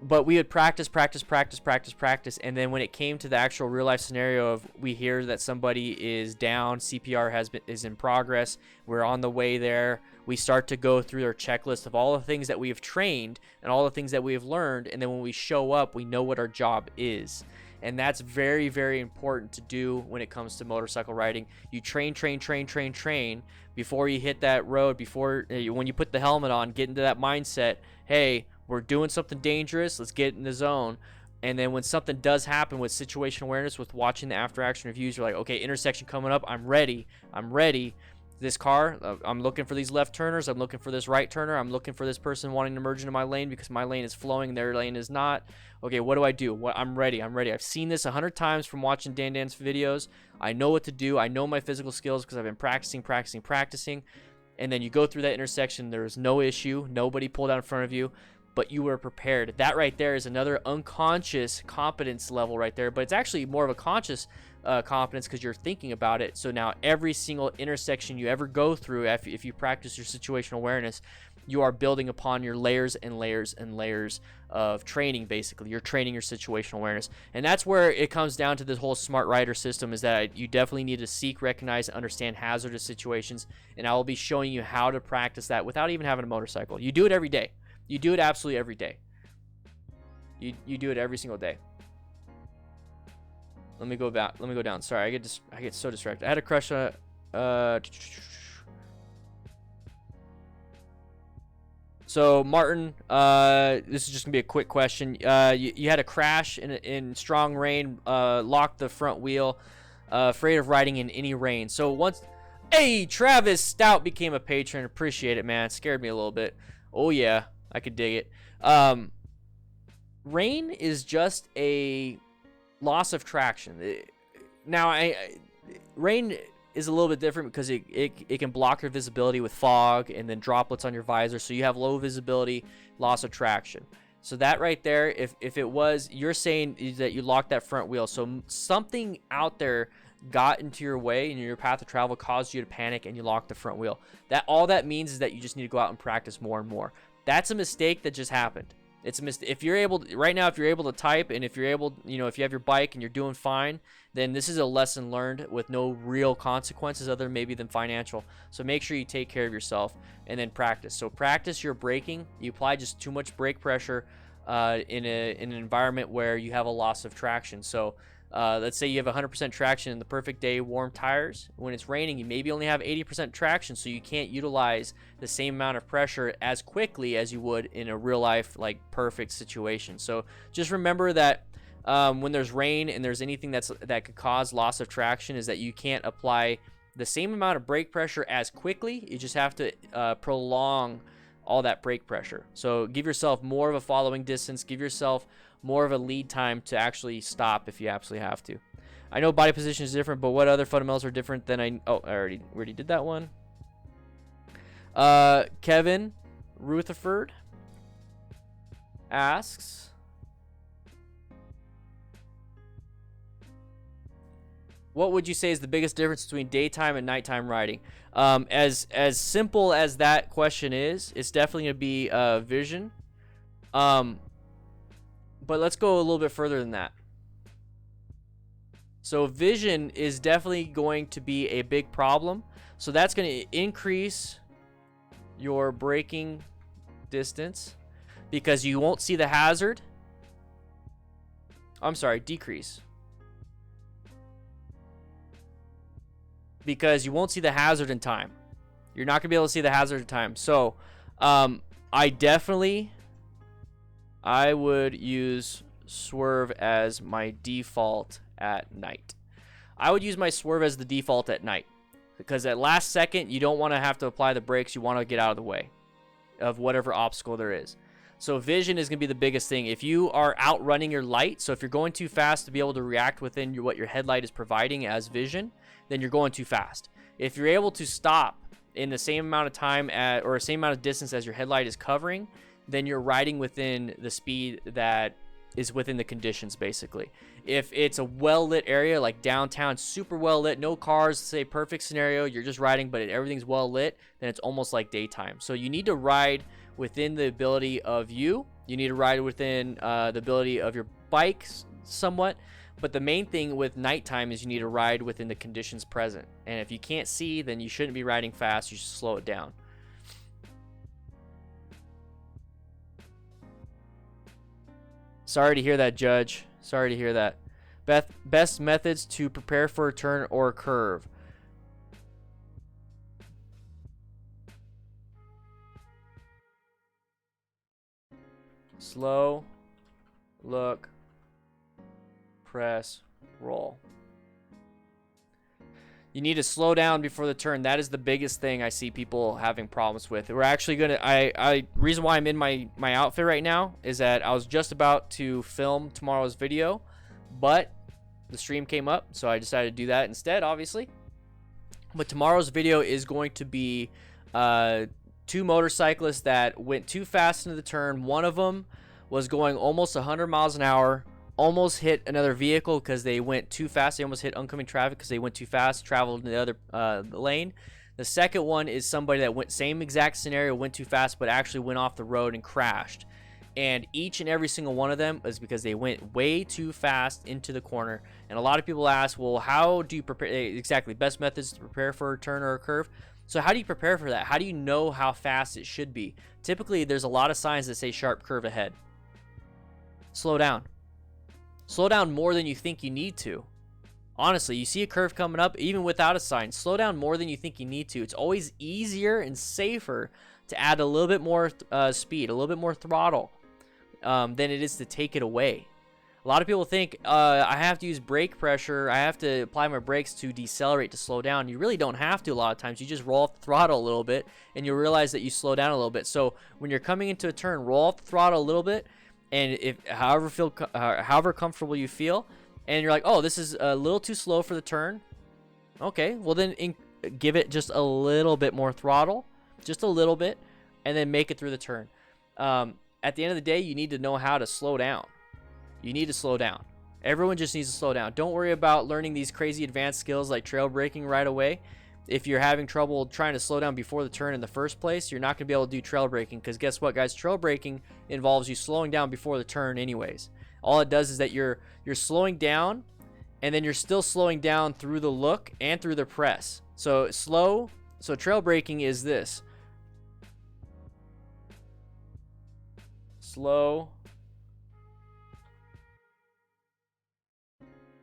But we would practice, and then when it came to the actual real life scenario of we hear that somebody is down, CPR is in progress, we're on the way there, we start to go through our checklist of all the things that we have trained and all the things that we have learned, and then when we show up, we know what our job is. And that's very, very important to do when it comes to motorcycle riding. You train before you hit that road, when you put the helmet on, get into that mindset, hey, we're doing something dangerous, let's get in the zone. And then when something does happen with situational awareness, with watching the after action reviews, you're like, okay, intersection coming up, I'm ready. This car, I'm looking for these left turners, I'm looking for this right turner, I'm looking for this person wanting to merge into my lane because my lane is flowing and their lane is not. Okay, what do I do? I'm ready. I've seen this 100 times from watching DanDan's videos. I know what to do. I know my physical skills because I've been practicing. And then you go through that intersection, there's no issue, nobody pulled out in front of you, but you were prepared. That right there is another unconscious competence level right there, but it's actually more of a conscious competence because you're thinking about it. So now every single intersection you ever go through, if you practice your situational awareness, you are building upon your layers and layers and layers of training. Basically, you're training your situational awareness, and that's where it comes down to this whole smart rider system, is that you definitely need to seek, recognize, and understand hazardous situations, and I will be showing you how to practice that without even having a motorcycle. You do it every day. You do it absolutely every day. You do it every single day. Let me go back. Let me go down. Sorry, I get so distracted. I had a crush on So Martin, this is just gonna be a quick question. You had a crash in strong rain, locked the front wheel, afraid of riding in any rain. So once, hey, Travis Stout became a patron. Appreciate it, man. It scared me a little bit. Oh yeah, I could dig it. Rain is just a loss of traction. Now, rain is a little bit different because it can block your visibility with fog and then droplets on your visor, so you have low visibility, loss of traction. So that right there, if it was, you're saying that you locked that front wheel, so something out there got into your way and your path of travel caused you to panic and you locked the front wheel. That all that means is that you just need to go out and practice more and more. That's a mistake that just happened. It's a mistake. If you're able to, right now, if you're able to type and if you're able, if you have your bike and you're doing fine, then this is a lesson learned with no real consequences other maybe than financial. So make sure you take care of yourself and then practice. So practice your braking. You apply just too much brake pressure in an environment where you have a loss of traction. So let's say you have 100% traction in the perfect day, warm tires. When it's raining, you maybe only have 80% traction, so you can't utilize the same amount of pressure as quickly as you would in a real life, like, perfect situation. So just remember that when there's rain and there's anything that could cause loss of traction, is that you can't apply the same amount of brake pressure as quickly. You just have to prolong all that brake pressure. So give yourself more of a following distance, give yourself more of a lead time to actually stop if you absolutely have to. I know body position is different, but what other fundamentals are different than I already did that one. Kevin Rutherford asks, what would you say is the biggest difference between daytime and nighttime riding? As simple as that question is, it's definitely going to be vision. But let's go a little bit further than that. So vision is definitely going to be a big problem. So that's going to increase your braking distance because you won't see the hazard. I'm sorry, decrease. Because you won't see the hazard in time. You're not going to be able to see the hazard in time. So I would use swerve as my default at night. I would use my swerve as the default at night because at last second, you don't want to have to apply the brakes. You want to get out of the way of whatever obstacle there is. So vision is going to be the biggest thing. If you are outrunning your light, so if you're going too fast to be able to react within what your headlight is providing as vision, then you're going too fast. If you're able to stop in the same amount of time or the same amount of distance as your headlight is covering, then you're riding within the speed that is within the conditions, basically. If it's a well-lit area like downtown, super well-lit, no cars, say perfect scenario, you're just riding, but everything's well-lit, then it's almost like daytime. So you need to ride within the ability of you. You need to ride within the ability of your bike somewhat. But the main thing with nighttime is you need to ride within the conditions present. And if you can't see, then you shouldn't be riding fast. You should slow it down. Sorry to hear that, Judge. Sorry to hear that. Best methods to prepare for a turn or a curve. Slow, look, press, roll. You need to slow down before the turn. That is the biggest thing I see people having problems with. We're actually gonna, reason why I'm in my outfit right now is that I was just about to film tomorrow's video, but the stream came up, so I decided to do that instead, obviously. But tomorrow's video is going to be two motorcyclists that went too fast into the turn. One of them was going almost 100 miles an hour, almost hit another vehicle because they went too fast. They almost hit oncoming traffic because they went too fast, traveled in the other lane. The second one is somebody that went same exact scenario, went too fast, but actually went off the road and crashed. And each and every single one of them is because they went way too fast into the corner. And a lot of people ask, well, how do you prepare? Exactly, best methods to prepare for a turn or a curve. So how do you prepare for that? How do you know how fast it should be? Typically, there's a lot of signs that say sharp curve ahead. Slow down. Slow down more than you think you need to. Honestly, you see a curve coming up, even without a sign, slow down more than you think you need to. It's always easier and safer to add a little bit more speed, a little bit more throttle, than it is to take it away. A lot of people think I have to use brake pressure, I have to apply my brakes to decelerate, to slow down. You really don't have to a lot of times. You just roll off the throttle a little bit and you'll realize that you slow down a little bit. So when you're coming into a turn, roll off the throttle a little bit, and if however comfortable you feel, and you're like, oh, this is a little too slow for the turn. Okay, well then give it just a little bit more throttle, just a little bit, and then make it through the turn. At the end of the day, you need to know how to slow down. You need to slow down. Everyone just needs to slow down. Don't worry about learning these crazy advanced skills like trail braking right away. If you're having trouble trying to slow down before the turn in the first place, you're not going to be able to do trail braking, because guess what, guys? Trail braking involves you slowing down before the turn anyways. All it does is that you're slowing down, and then you're still slowing down through the look and through the press. So trail braking is this. Slow,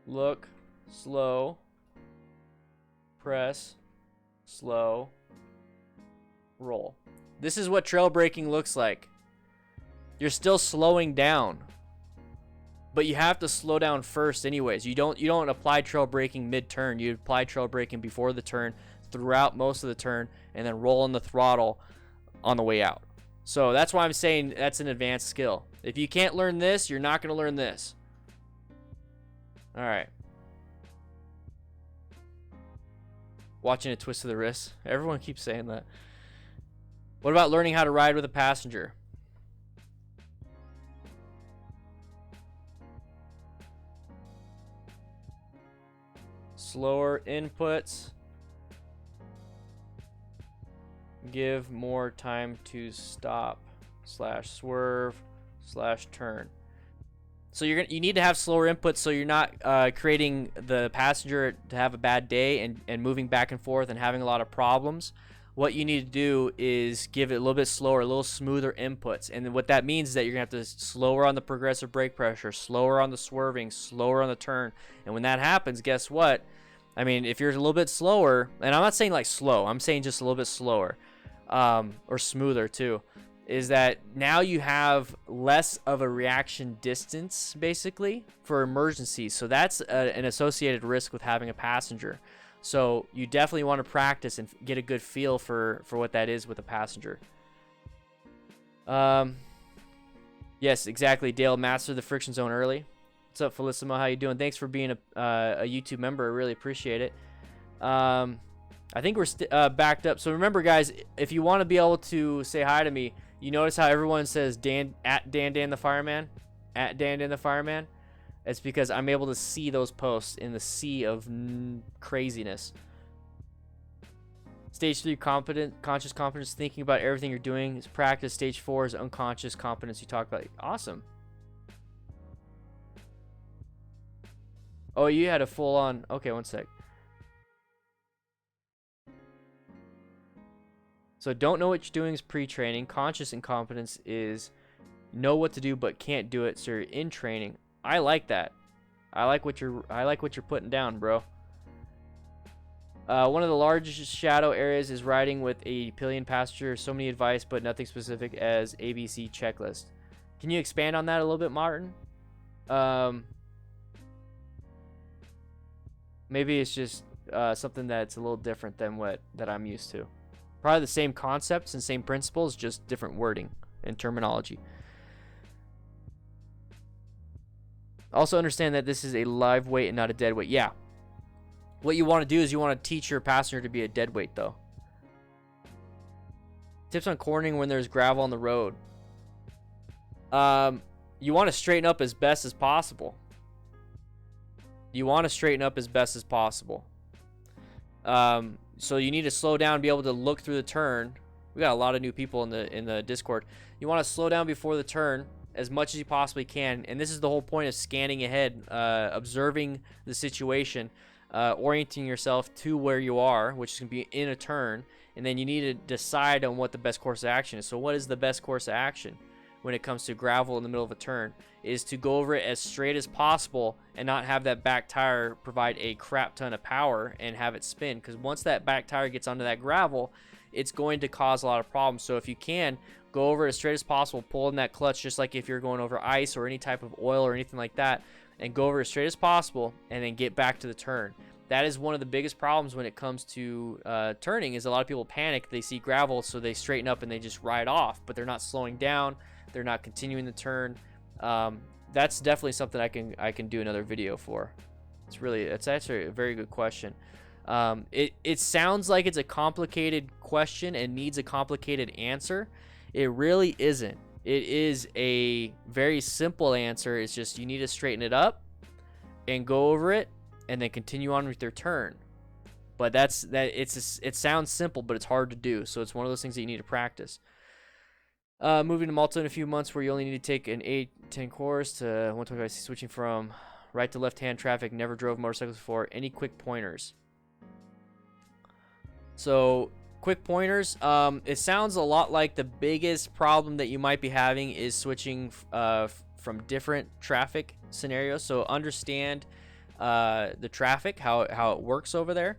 look, slow, press, slow, roll. This is what trail braking looks like. You're still slowing down, but you have to slow down first anyways. You don't apply trail braking mid-turn. You apply trail braking before the turn, throughout most of the turn, and then roll in the throttle on the way out. So that's why I'm saying that's an advanced skill. If you can't learn this, you're not going to learn this. All right. Watching a twist of the wrist. Everyone keeps saying that. What about learning how to ride with a passenger? Slower inputs. Give more time to stop / swerve / turn. So you need to have slower inputs, so you're not creating the passenger to have a bad day and moving back and forth and having a lot of problems. What you need to do is give it a little bit slower, a little smoother inputs. And then what that means is that you're going to have to slower on the progressive brake pressure, slower on the swerving, slower on the turn. And when that happens, guess what? I mean, if you're a little bit slower, and I'm not saying like slow, I'm saying just a little bit slower, or smoother too, is that now you have less of a reaction distance basically for emergencies. So that's an associated risk with having a passenger. So you definitely want to practice and get a good feel for what that is with a passenger. Yes, exactly. Dale, master the friction zone early. What's up, Felicima? How you doing? Thanks for being a YouTube member. I really appreciate it. I think we're backed up. So remember, guys, if you want to be able to say hi to me, you notice how everyone says DanDanTheFireman, at DanDanTheFireman? It's because I'm able to see those posts in the sea of craziness. Stage 3, conscious competence, thinking about everything you're doing is practice. Stage 4 is unconscious competence. You talked about. Awesome. Oh, you had a full-on. Okay, one sec. So don't know what you're doing is pre-training. Conscious incompetence is know what to do but can't do it, so you're in training. I like that. I like what you're putting down, bro. One of the largest shadow areas is riding with a pillion passenger. So many advice, but nothing specific as ABC checklist. Can you expand on that a little bit, Martin? Maybe it's just something that's a little different than that I'm used to. Probably the same concepts and same principles, just different wording and terminology. Also understand that this is a live weight and not a dead weight. Yeah. What you want to do is you want to teach your passenger to be a dead weight, though. Tips on cornering when there's gravel on the road. You want to straighten up as best as possible. So you need to slow down, be able to look through the turn. We got a lot of new people in the Discord. You want to slow down before the turn as much as you possibly can, and this is the whole point of scanning ahead, observing the situation, orienting yourself to where you are, which is going to be in a turn, and then you need to decide on what the best course of action is. So what is the best course of action when it comes to gravel in the middle of a turn? Is to go over it as straight as possible and not have that back tire provide a crap ton of power and have it spin, because once that back tire gets onto that gravel, it's going to cause a lot of problems. So if you can, go over as straight as possible, pull in that clutch just like if you're going over ice or any type of oil or anything like that, and go over as straight as possible and then get back to the turn. That is one of the biggest problems when it comes to turning, is a lot of people panic. They see gravel, so they straighten up and they just ride off, but they're not slowing down. They're not continuing the turn. That's definitely something I can do another video for. It's actually a very good question. It sounds like it's a complicated question and needs a complicated answer. It really isn't. It is a very simple answer. It's just you need to straighten it up and go over it and then continue on with your turn. But it sounds simple, but it's hard to do. So it's one of those things that you need to practice. Moving to Malta in a few months, where you only need to take an 8-10 course to 125, switching from right to left-hand traffic. Never drove motorcycles before. Any quick pointers? So quick pointers. It sounds a lot like the biggest problem that you might be having is switching from different traffic scenarios. So understand the traffic, how it works over there.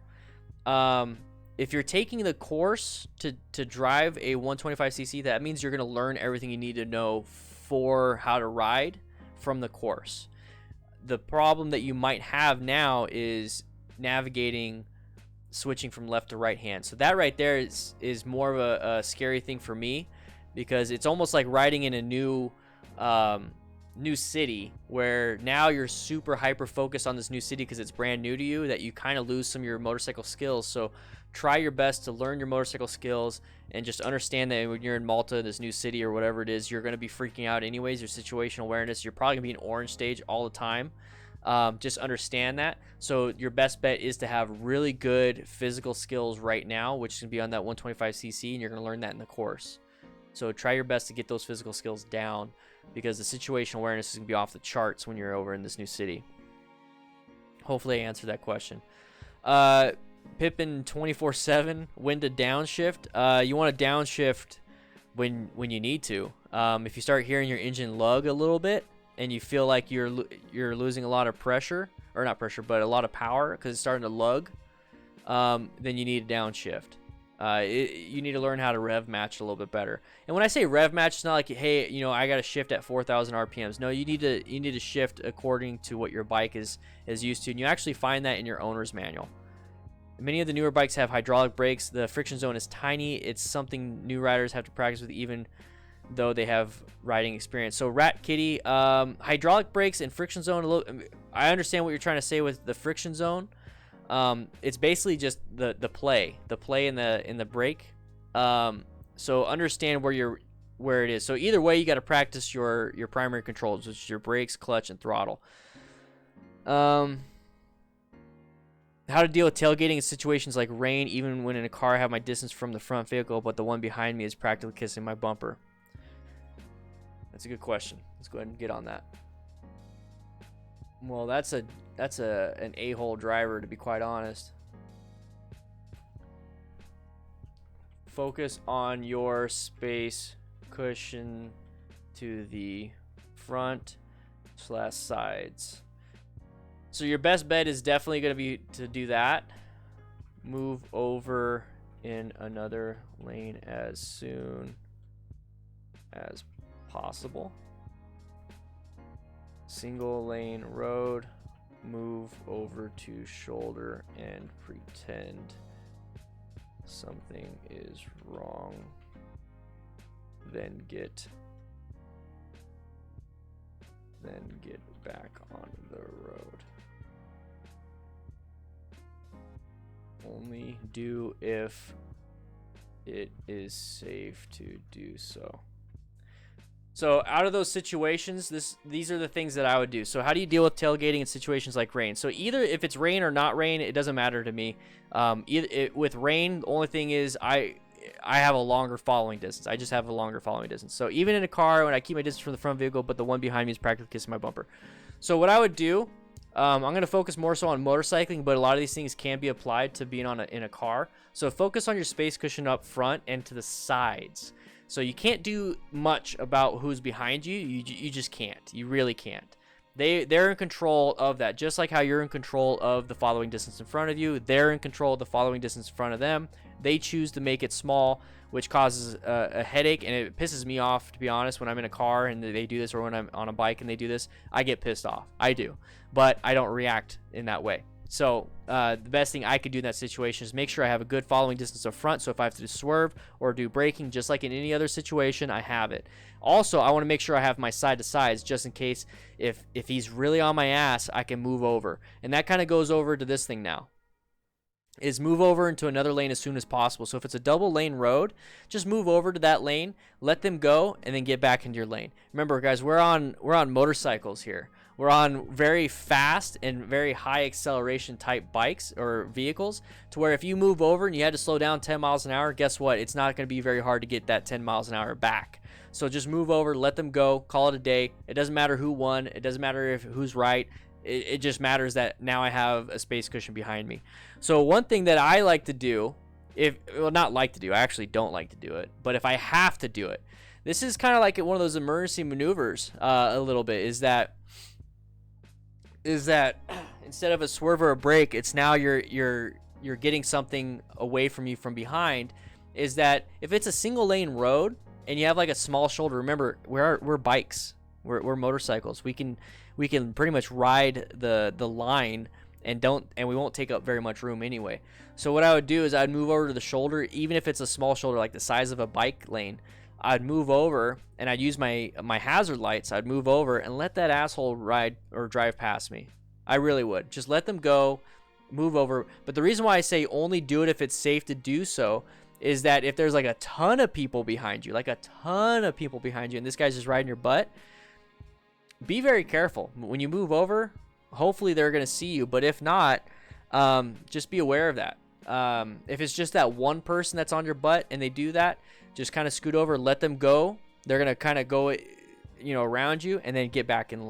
If you're taking the course to drive a 125cc, that means you're going to learn everything you need to know for how to ride from the course. The problem that you might have now is navigating, switching from left to right hand. So that right there is more of a scary thing for me, because it's almost like riding in a new city, where now you're super hyper focused on this new city because it's brand new to you, that you kind of lose some of your motorcycle skills. So try your best to learn your motorcycle skills, and just understand that when you're in Malta, this new city or whatever it is, you're going to be freaking out anyways. Your situational awareness, you're probably going to be in orange stage all the time. Just understand that. So your best bet is to have really good physical skills right now, which is going to be on that 125cc, and you're going to learn that in the course. So try your best to get those physical skills down, because the situational awareness is going to be off the charts when you're over in this new city. Hopefully I answered that question. Pippin 24/7, when to downshift. You want to downshift when you need to. If you start hearing your engine lug a little bit and you feel like you're losing a lot of pressure, or not pressure, but a lot of power because it's starting to lug, then you need to downshift. You need to learn how to rev match a little bit better. And when I say rev match, it's not like, hey, I got to shift at 4,000 RPMs. No, you need to shift according to what your bike is used to, and you actually find that in your owner's manual. Many of the newer bikes have hydraulic brakes. The friction zone is tiny. It's something new riders have to practice with, even though they have riding experience. So Rat Kitty, hydraulic brakes and friction zone. I understand what you're trying to say with the friction zone. It's basically just the play in the brake. So understand where it is. So either way, you got to practice your primary controls, which is your brakes, clutch, and throttle. How to deal with tailgating in situations like rain, even when in a car I have my distance from the front vehicle, but the one behind me is practically kissing my bumper. That's a good question. Let's go ahead and get on that. Well, that's an a-hole driver, to be quite honest. Focus on your space cushion to the front / sides. So your best bet is definitely going to be to do that. Move over in another lane as soon as possible. Single lane road. Move over to shoulder and pretend something is wrong. Then get back on the road. Only do if it is safe to do so. So out of those situations, these are the things that I would do. So how do you deal with tailgating in situations like rain? So either if it's rain or not rain, it doesn't matter to me. With rain, the only thing is I have a longer following distance. I just have a longer following distance. So even in a car, when I keep my distance from the front vehicle, but the one behind me is practically kissing my bumper. So what I would do, I'm going to focus more so on motorcycling, but a lot of these things can be applied to being in a car. So focus on your space cushion up front and to the sides. So you can't do much about who's behind you. You just can't. You really can't. They're in control of that, just like how you're in control of the following distance in front of you. They're in control of the following distance in front of them. They choose to make it small, which causes a headache, and it pisses me off, to be honest. When I'm in a car and they do this, or when I'm on a bike and they do this, I get pissed off. I do, but I don't react in that way. So the best thing I could do in that situation is make sure I have a good following distance up front, so if I have to swerve or do braking, just like in any other situation, I have it. Also, I want to make sure I have my side to sides, just in case if he's really on my ass, I can move over. And that kind of goes over to this thing now, is move over into another lane as soon as possible. So if it's a double lane road, just move over to that lane, let them go, and then get back into your lane. Remember, guys, we're on motorcycles here. We're on very fast and very high acceleration type bikes or vehicles, to where if you move over and you had to slow down 10 miles an hour, guess what? It's not going to be very hard to get that 10 miles an hour back. So just move over, let them go, call it a day. It doesn't matter who won. It doesn't matter who's right. It just matters that now I have a space cushion behind me. So one thing that I like to do, not like to do, I actually don't like to do it, but if I have to do it, this is kind of like one of those emergency maneuvers a little bit, is that instead of a swerve or a brake, it's now you're getting something away from you from behind. Is that if it's a single lane road and you have like a small shoulder, remember we're bikes, we're motorcycles. We can pretty much ride the line and we won't take up very much room anyway. So what I would do is I'd move over to the shoulder, even if it's a small shoulder like the size of a bike lane. I'd move over and I'd use my hazard lights. I'd move over and let that asshole ride or drive past me. I really would. Just let them go, move over. But the reason why I say only do it if it's safe to do so is that if there's like a ton of people behind you, and this guy's just riding your butt, be very careful. When you move over, hopefully they're going to see you. But if not, just be aware of that. If it's just that one person that's on your butt and they do that, just kind of scoot over, let them go. They're going to kind of go, around you and then get back in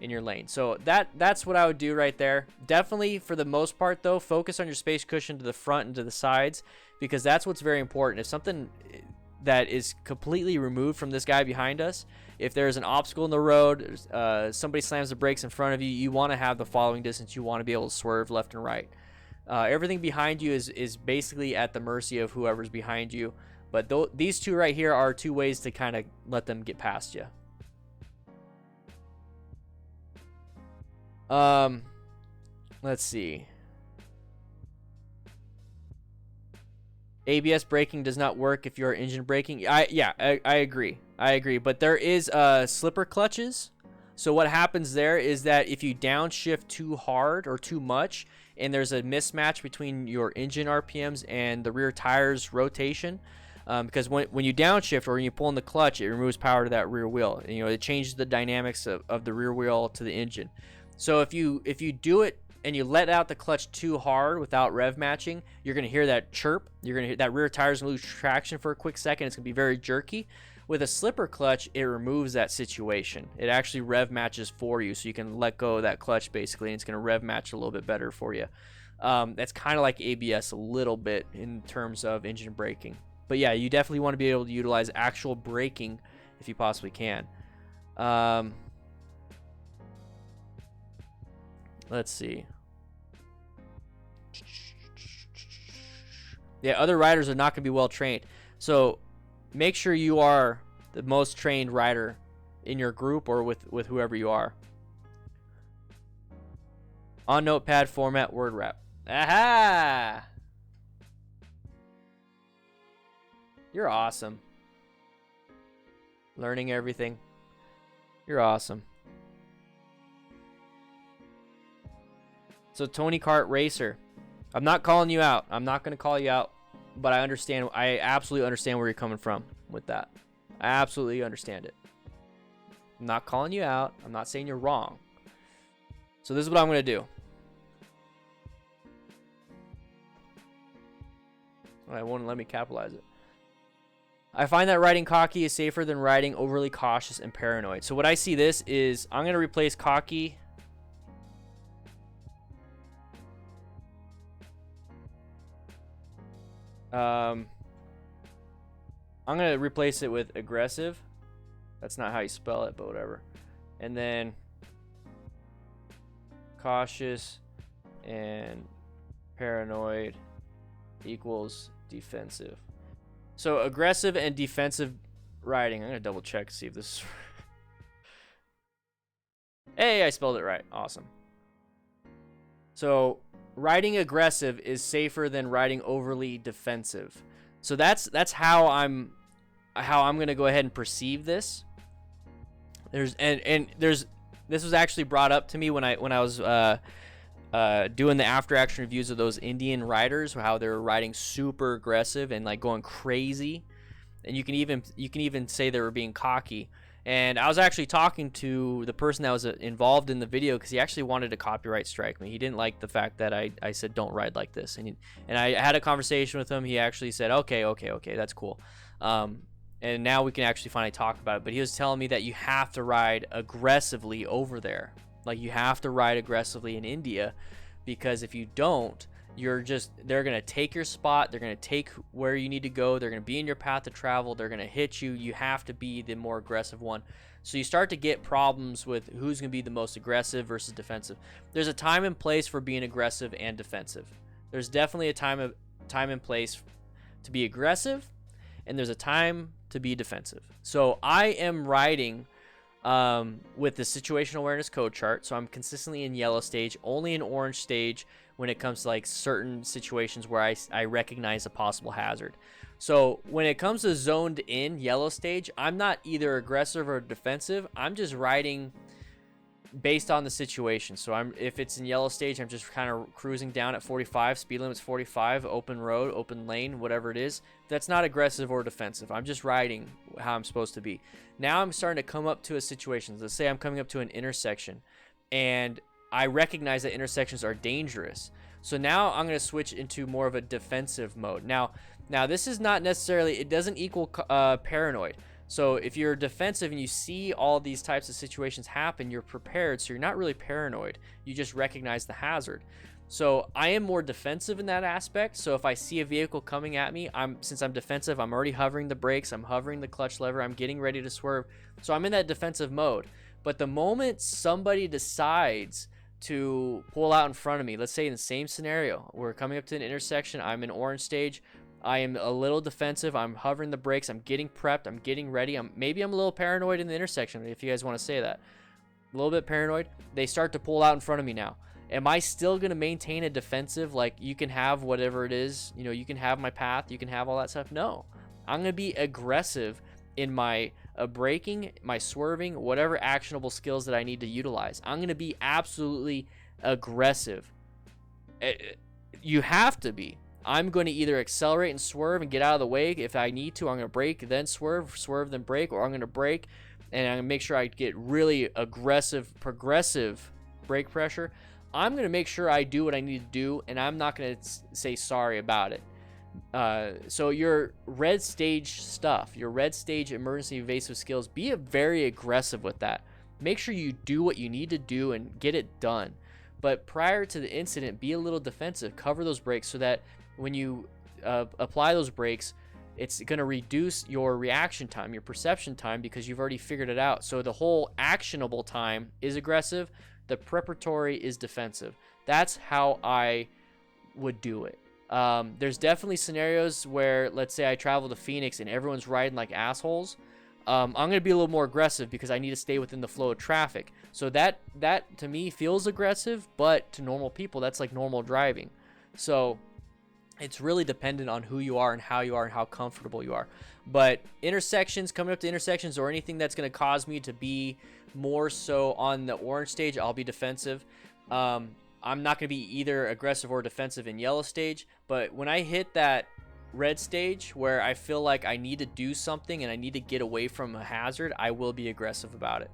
your lane. So that's what I would do right there. Definitely, for the most part though, focus on your space cushion to the front and to the sides, because that's what's very important. If something that is completely removed from this guy behind us, if there's an obstacle in the road, somebody slams the brakes in front of you, you want to have the following distance. You want to be able to swerve left and right. Everything behind you is basically at the mercy of whoever's behind you. But these two right here are two ways to kind of let them get past you. Let's see. ABS braking does not work if you're engine braking. I agree. But there is slipper clutches. So what happens there is that if you downshift too hard or too much, and there's a mismatch between your engine RPMs and the rear tires rotation, because when you downshift or when you pull in the clutch, it removes power to that rear wheel. It changes the dynamics of the rear wheel to the engine. So if you do it and you let out the clutch too hard without rev matching, you're going to hear that chirp. You're going to hear that rear tire's going to lose traction for a quick second. It's going to be very jerky. With a slipper clutch, it removes that situation. It actually rev matches for you, so you can let go of that clutch basically, and it's going to rev match a little bit better for you. That's kind of like ABS a little bit in terms of engine braking. But yeah, you definitely want to be able to utilize actual braking if you possibly can. Let's see. Yeah, other riders are not going to be well trained. So make sure you are the most trained rider in your group or with whoever you are. On notepad format, word wrap. Aha! You're awesome. Learning everything. You're awesome. So Tony Kart Racer, I'm not calling you out. I'm not going to call you out, but I understand. I absolutely understand where you're coming from with that. I absolutely understand it. I'm not calling you out. I'm not saying you're wrong. So this is what I'm going to do. It won't let me capitalize it. I find that riding cocky is safer than riding overly cautious and paranoid. So what I see this is, I'm going to replace cocky. I'm going to replace it with aggressive. That's not how you spell it, but whatever. And then cautious and paranoid equals defensive. So aggressive and defensive riding. I'm gonna double check to see if this is hey, I spelled it right. Awesome. So riding aggressive is safer than riding overly defensive. So that's how I'm gonna go ahead and perceive this. This was actually brought up to me when I was doing the after action reviews of those Indian riders, how they're riding super aggressive and like going crazy, and you can even say they were being cocky. And I was actually talking to the person that was involved in the video because he actually wanted to copyright strike me. He didn't like the fact that I said don't ride like this, and I had a conversation with him. He actually said okay, that's cool. And now we can actually finally talk about it. But he was telling me that you have to ride aggressively over there. Like, you have to ride aggressively in India, because if you don't, they're going to take your spot. They're going to take where you need to go. They're going to be in your path of travel. They're going to hit you. You have to be the more aggressive one. So you start to get problems with who's going to be the most aggressive versus defensive. There's a time and place for being aggressive and defensive. There's definitely a time and place to be aggressive, and there's a time to be defensive. So I am riding with the situational awareness code chart. So I'm consistently in yellow stage, only in orange stage when it comes to like certain situations where I recognize a possible hazard. So when it comes to zoned in yellow stage, I'm not either aggressive or defensive. I'm just riding based on the situation. So if it's in yellow stage, I'm just kind of cruising down at 45, speed limit's 45, open road, open lane, whatever it is. That's not aggressive or defensive. I'm just riding how I'm supposed to be. Now I'm starting to come up to a situation. Let's say I'm coming up to an intersection, and I recognize that intersections are dangerous. So now I'm going to switch into more of a defensive mode. Now this is not necessarily, it doesn't equal paranoid. So if you're defensive and you see all these types of situations happen, you're prepared. So you're not really paranoid. You just recognize the hazard. So I am more defensive in that aspect. So if I see a vehicle coming at me, since I'm defensive, I'm already hovering the brakes, I'm hovering the clutch lever, I'm getting ready to swerve. So I'm in that defensive mode. But the moment somebody decides to pull out in front of me, let's say in the same scenario, we're coming up to an intersection, I'm in orange stage, I am a little defensive, I'm hovering the brakes, I'm getting prepped, I'm getting ready, maybe I'm a little paranoid in the intersection, if you guys want to say that. A little bit paranoid. They start to pull out in front of me now. Am I still going to maintain a defensive, like you can have whatever it is, you can have my path, you can have all that stuff? No. I'm going to be aggressive in my braking, my swerving, whatever actionable skills that I need to utilize. I'm going to be absolutely aggressive. You have to be. I'm going to either accelerate and swerve and get out of the way if I need to. I'm going to brake, then swerve, then brake, or I'm going to brake and I'm going to make sure I get really aggressive, progressive brake pressure. I'm going to make sure I do what I need to do, and I'm not going to say sorry about it. So your red stage stuff, your red stage emergency evasive skills, be very aggressive with that. Make sure you do what you need to do and get it done. But prior to the incident, be a little defensive. Cover those brakes so that when you apply those brakes, it's going to reduce your reaction time, your perception time, because you've already figured it out. So the whole actionable time is aggressive. The preparatory is defensive. That's how I would do it. There's definitely scenarios where, let's say I travel to Phoenix and everyone's riding like assholes. I'm going to be a little more aggressive because I need to stay within the flow of traffic. So that to me feels aggressive, but to normal people, that's like normal driving. So it's really dependent on who you are and how comfortable you are. But intersections, coming up to intersections or anything that's going to cause me to be more so on the orange stage, I'll be defensive. I'm not going to be either aggressive or defensive in yellow stage. But when I hit that red stage where I feel like I need to do something and I need to get away from a hazard, I will be aggressive about it.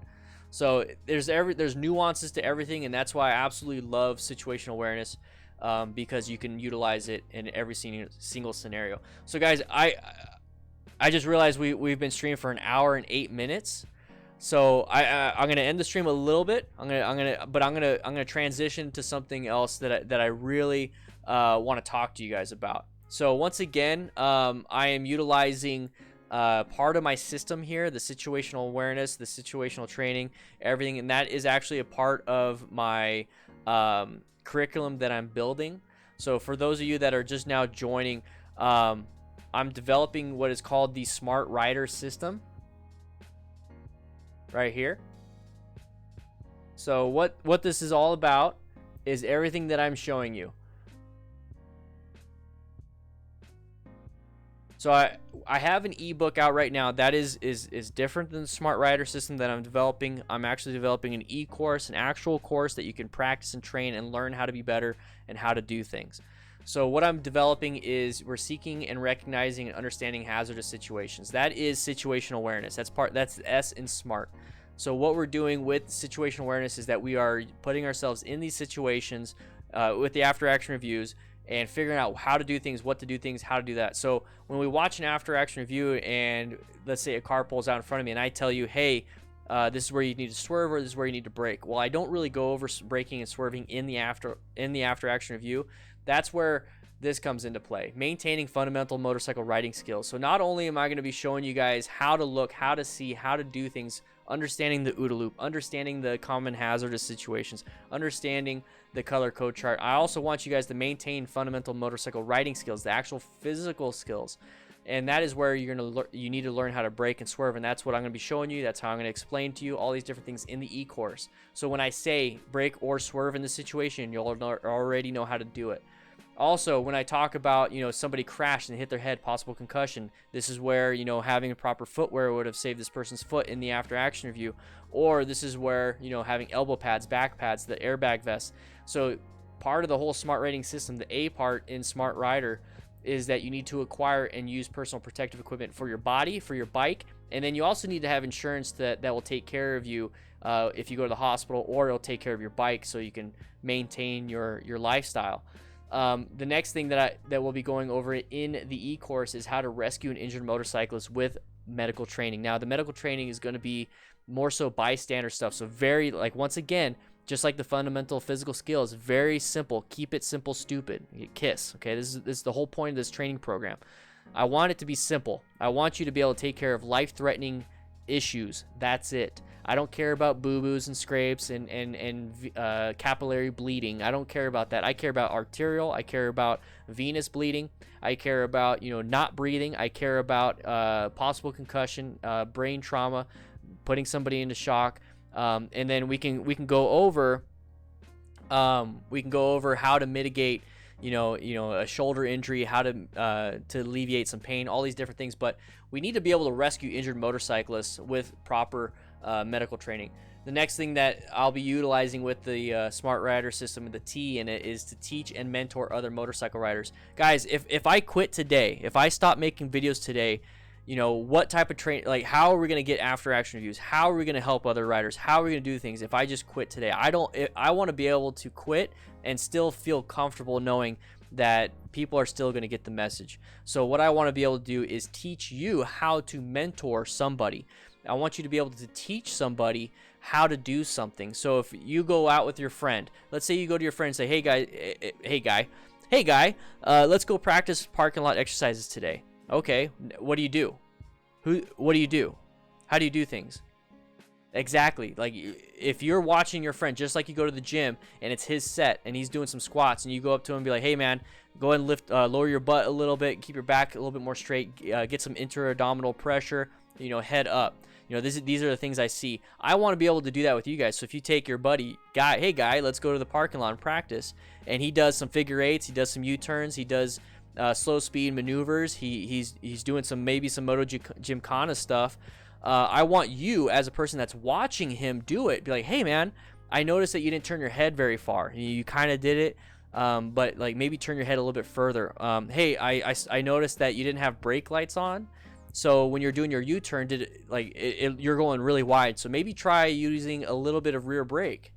So there's nuances to everything, and that's why I absolutely love situational awareness, because you can utilize it in every single scenario. So guys, I just realized we've been streaming for an hour and 8 minutes. So I'm gonna end the stream a little bit. I'm gonna transition to something else that I really want to talk to you guys about. So once again, I am utilizing part of my system here, the situational awareness, the situational training, everything, and that is actually a part of my curriculum that I'm building. So for those of you that are just now joining, I'm developing what is called the Smart Rider system right here. So what this is all about is everything that I'm showing you. So I have an ebook out right now that is different than the Smart Rider system that I'm developing. I'm actually developing an e-course, an actual course that you can practice and train and learn how to be better and how to do things. So what I'm developing is we're seeking and recognizing and understanding hazardous situations. That is situational awareness. That's S in SMART. So what we're doing with situational awareness is that we are putting ourselves in these situations with the after action reviews and figuring out how to do things, what to do things, how to do that. So when we watch an after action review and let's say a car pulls out in front of me and I tell you, hey, this is where you need to swerve or this is where you need to brake. Well, I don't really go over braking and swerving in the after action review. That's where this comes into play, maintaining fundamental motorcycle riding skills. So not only am I going to be showing you guys how to look, how to see, how to do things, understanding the OODA loop, understanding the common hazardous situations, understanding the color code chart. I also want you guys to maintain fundamental motorcycle riding skills, the actual physical skills. And that is where you need to learn how to brake and swerve, and that's what I'm going to be showing you. That's how I'm going to explain to you all these different things in the e-course. So when I say brake or swerve in this situation, you'll already know how to do it. Also, when I talk about, somebody crashed and hit their head, possible concussion, this is where, having a proper footwear would have saved this person's foot in the after action review. Or this is where, having elbow pads, back pads, the airbag vest. So part of the whole smart rating system, the A part in Smart Rider, is that you need to acquire and use personal protective equipment for your body, for your bike, and then you also need to have insurance that will take care of you if you go to the hospital, or it'll take care of your bike so you can maintain your lifestyle. The next thing that we'll be going over in the e-course is how to rescue an injured motorcyclist with medical training. Now, the medical training is going to be more so bystander stuff. So very, once again, just like the fundamental physical skills, very simple. Keep it simple, stupid. KISS. Okay, this is the whole point of this training program. I want it to be simple. I want you to be able to take care of life-threatening issues. That's it. I don't care about boo-boos and scrapes and capillary bleeding. I don't care about that. I care about arterial. I care about venous bleeding. I care about not breathing. I care about possible concussion, brain trauma, putting somebody into shock, and then we can go over how to mitigate a shoulder injury, how to alleviate some pain, all these different things. But we need to be able to rescue injured motorcyclists with proper medical training. The next thing that I'll be utilizing with the Smart Rider system and the T in it is to teach and mentor other motorcycle riders. Guys, if I quit today, if I stop making videos today, what type of how are we going to get after action reviews? How are we going to help other riders? How are we going to do things if I just quit today? I want to be able to quit and still feel comfortable knowing that people are still going to get the message. So what I want to be able to do is teach you how to mentor somebody. I want you to be able to teach somebody how to do something. So if you go out with your friend, let's say you go to your friend and say, hey guy, let's go practice parking lot exercises today. Okay, what do you do? What do you do? How do you do things? Exactly. Like if you're watching your friend, just like you go to the gym and it's his set and he's doing some squats and you go up to him and be like, hey man, go ahead and lift, lower your butt a little bit, keep your back a little bit more straight, get some intra-abdominal pressure, head up. These are the things I see. I want to be able to do that with you guys. So if you take your buddy, hey guy, let's go to the parking lot and practice. And he does some figure eights, he does some U-turns, he does slow speed maneuvers, he's doing maybe some Moto Gymkhana stuff. I want you as a person that's watching him do it, be like, hey man, I noticed that you didn't turn your head very far. You kind of did it, but maybe turn your head a little bit further. Hey, I noticed that you didn't have brake lights on. So when you're doing your U-turn, you're going really wide. So maybe try using a little bit of rear brake.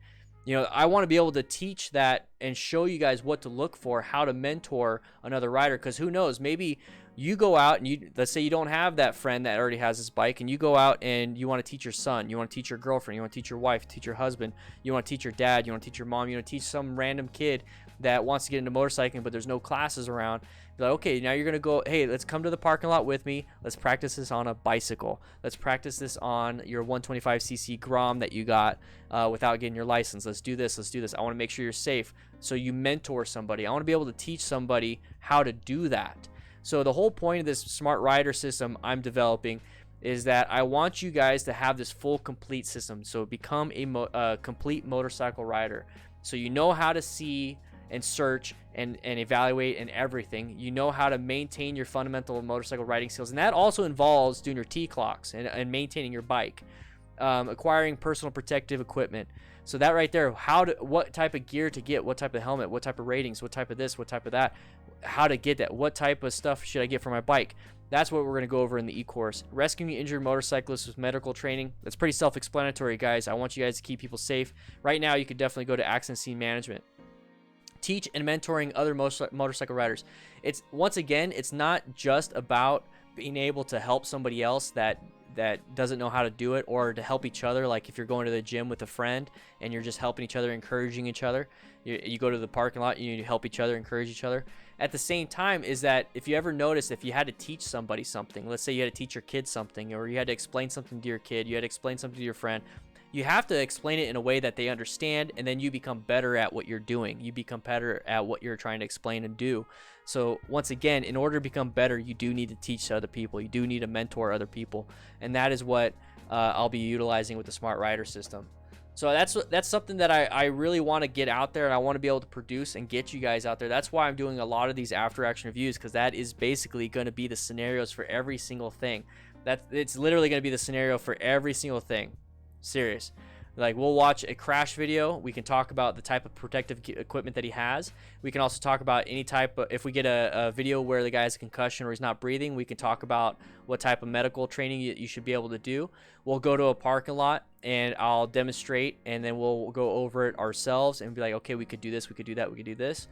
I want to be able to teach that and show you guys what to look for, how to mentor another rider. Because who knows, maybe you go out and let's say you don't have that friend that already has this bike, and you go out and you want to teach your son, you want to teach your girlfriend, you want to teach your wife, teach your husband, you want to teach your dad, you want to teach your mom, you want to teach some random kid that wants to get into motorcycling, but there's no classes around, be like, okay, now you're going to go, hey, let's come to the parking lot with me. Let's practice this on a bicycle. Let's practice this on your 125cc Grom that you got without getting your license. Let's do this. Let's do this. I want to make sure you're safe. So you mentor somebody. I want to be able to teach somebody how to do that. So the whole point of this smart rider system I'm developing is that I want you guys to have this full, complete system. So become a complete motorcycle rider. So you know how to see and search and evaluate and everything. You know how to maintain your fundamental motorcycle riding skills. And that also involves doing your T-clocks and maintaining your bike, acquiring personal protective equipment. So that right there, what type of gear to get, what type of helmet, what type of ratings, what type of this, what type of that, how to get that, what type of stuff should I get for my bike. That's what we're going to go over in the e-course. Rescuing injured motorcyclists with medical training. That's pretty self-explanatory, guys. I want you guys to keep people safe. Right now, you could definitely go to accident scene management. Teach and mentoring other motorcycle riders. Once again, it's not just about being able to help somebody else that doesn't know how to do it, or to help each other. Like if you're going to the gym with a friend and you're just helping each other, encouraging each other. You go to the parking lot, you help each other, encourage each other. At the same time, is that if you ever notice, if you had to teach somebody something, let's say you had to teach your kid something, or you had to explain something to your kid, you had to explain something to your friend, you have to explain it in a way that they understand, and then you become better at what you're doing. You become better at what you're trying to explain and do. So once again, in order to become better, you do need to teach other people. You do need to mentor other people, and that is what I'll be utilizing with the Smart Rider system. So that's something that I really want to get out there, and I want to be able to produce and get you guys out there. That's why I'm doing a lot of these after action reviews, because that is basically going to be the scenarios for every single thing. It's literally going to be the scenario for every single thing. Serious. Like, we'll watch a crash video. We can talk about the type of protective equipment that he has. We can also talk about any type of, if we get a video where the guy has a concussion or he's not breathing, we can talk about what type of medical training you should be able to do. We'll go to a parking lot and I'll demonstrate, and then we'll go over it ourselves and be like, okay, we could do this, we could do that, we could do this.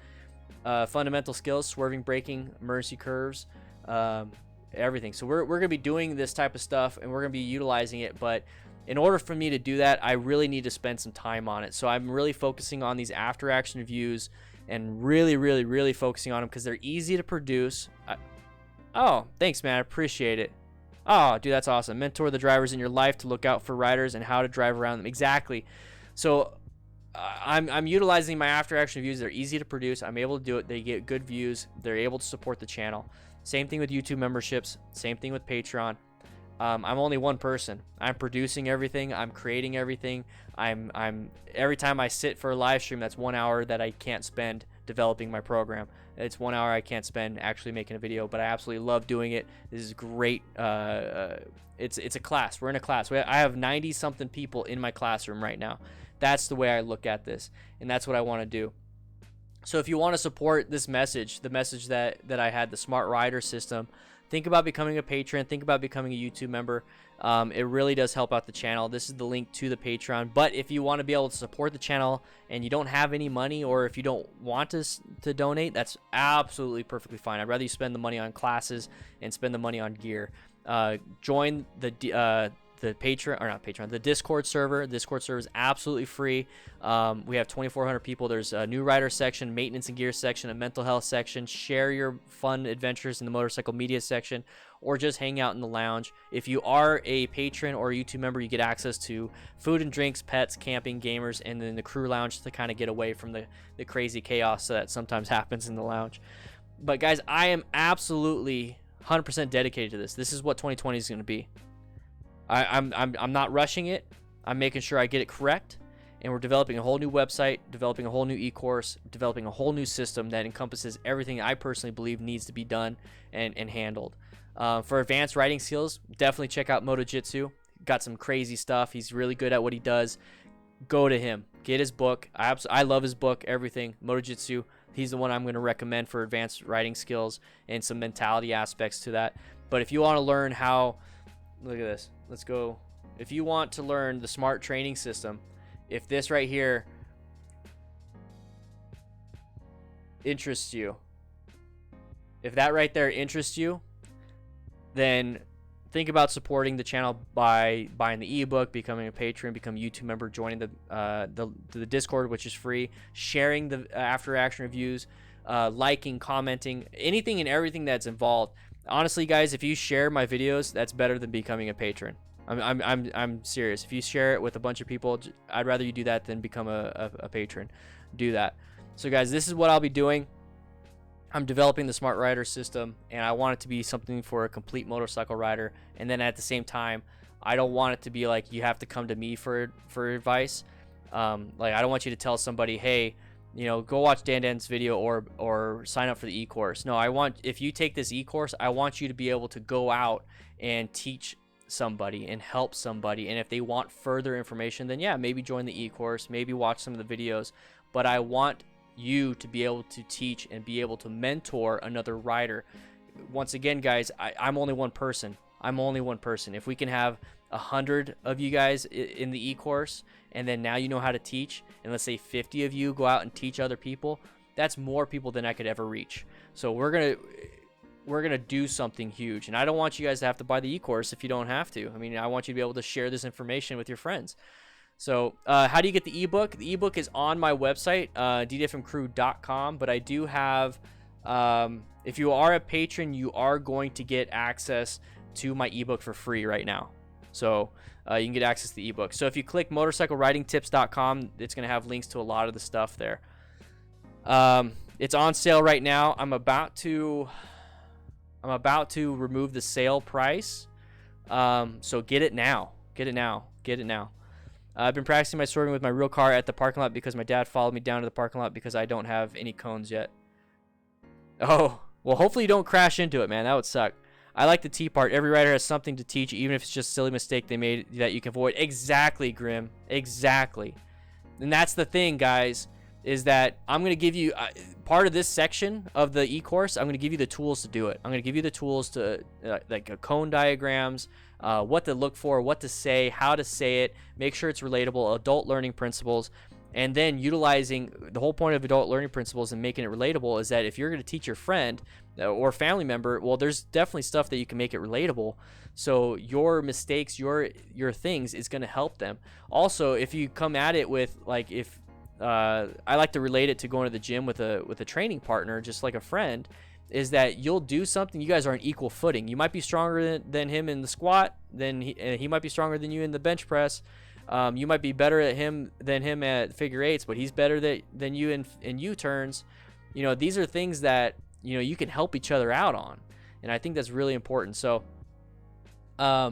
Fundamental skills, swerving, braking, emergency curves, everything. So we're going to be doing this type of stuff, and we're going to be utilizing it, but in order for me to do that, I really need to spend some time on it. So I'm really focusing on these after action reviews, and really focusing on them because they're easy to produce. Oh, thanks, man. I appreciate it. Oh, dude, that's awesome. Mentor the drivers in your life to look out for riders and how to drive around them. Exactly. So I'm utilizing my after action reviews. They're easy to produce. I'm able to do it. They get good views. They're able to support the channel. Same thing with YouTube memberships. Same thing with Patreon. I'm only one person. I'm producing everything. I'm creating everything. I'm every time I sit for a live stream, that's 1 hour that I can't spend developing my program. It's 1 hour I can't spend actually making a video, but I absolutely love doing it. This is great. It's a class. We're in a class. I have 90 something people in my classroom right now. That's the way I look at this, and that's what I want to do. So if you want to support this message, the message that I had, the Smart Rider system, think about becoming a patron. Think about becoming a YouTube member. It really does help out the channel. This is the link to the Patreon. But if you want to be able to support the channel and you don't have any money, or if you don't want to donate, that's absolutely perfectly fine. I'd rather you spend the money on classes and spend the money on gear. Join the Patreon, or not Patreon, the Discord server. The Discord server is absolutely free. We have 2,400 people. There's a new rider section, maintenance and gear section, a mental health section. Share your fun adventures in the motorcycle media section, or just hang out in the lounge. If you are a patron or a YouTube member, you get access to food and drinks, pets, camping, gamers, and then the crew lounge to kind of get away from the crazy chaos that sometimes happens in the lounge. But guys, I am absolutely 100% dedicated to this. This is what 2020 is going to be. I'm not rushing it. I'm making sure I get it correct, and we're developing a whole new website, developing a whole new e-course, developing a whole new system that encompasses everything I personally believe needs to be done and handled. For advanced riding skills, definitely check out MotoJitsu. Got some crazy stuff. He's really good at what he does. Go to him. Get his book. I love his book, everything. MotoJitsu. He's the one I'm going to recommend for advanced riding skills and some mentality aspects to that. But if you want to learn how... Look at this. Let's go. If you want to learn the SMART training system, if this right here interests you, if that right there interests you, then think about supporting the channel by buying the ebook, becoming a patron, becoming a YouTube member, joining the Discord, which is free, sharing the after action reviews, liking, commenting, anything and everything that's involved. Honestly, guys, if you share my videos, that's better than becoming a patron. I'm serious. If you share it with a bunch of people, I'd rather you do that than become a patron. Do that. So, guys, this is what I'll be doing. I'm developing the Smart Rider system, and I want it to be something for a complete motorcycle rider. And then at the same time, I don't want it to be like you have to come to me for advice. Like, I don't want you to tell somebody, hey, you know, go watch DanDan's video or sign up for the e-course. No, I want, if you take this e-course, I want you to be able to go out and teach somebody and help somebody. And if they want further information, then yeah, maybe join the e-course, maybe watch some of the videos. But I want you to be able to teach and be able to mentor another rider. Once again, guys, I'm only one person. I'm only one person. If we can have 100 of you guys in the e-course, and then now you know how to teach, and let's say 50 of you go out and teach other people, that's more people than I could ever reach. So we're gonna do something huge, and I don't want you guys to have to buy the e-course if you don't have to. I mean, I want you to be able to share this information with your friends. So how do you get the ebook? The ebook is on my website, ddfmcrew.com, but I do have, if you are a patron, you are going to get access to my ebook for free right now. So you can get access to the ebook. So if you click motorcycleridingtips.com, it's going to have links to a lot of the stuff there. It's on sale right now. I'm about to remove the sale price. So get it now. Get it now. Get it now. I've been practicing my swerving with my real car at the parking lot because my dad followed me down to the parking lot because I don't have any cones yet. Oh, well, hopefully you don't crash into it, man. That would suck. I like the T part. Every rider has something to teach, even if it's just a silly mistake they made that you can avoid. Exactly, Grim. Exactly. And that's the thing, guys, is that I'm going to give you part of this section of the e-course. I'm going to give you the tools to do it. I'm going to give you the tools to like cone diagrams, what to look for, what to say, how to say it, make sure it's relatable, adult learning principles. And then utilizing the whole point of adult learning principles and making it relatable is that if you're going to teach your friend or family member, well, there's definitely stuff that you can make it relatable. So your mistakes, your things is going to help them. Also, if you come at it with like, if I like to relate it to going to the gym with a training partner, just like a friend, is that you'll do something, you guys are on equal footing. You might be stronger than him in the squat, then he might be stronger than you in the bench press. You might be better than him at figure eights, but he's better than you in U-turns. You know, these are things that, you know, you can help each other out on. And I think that's really important. So I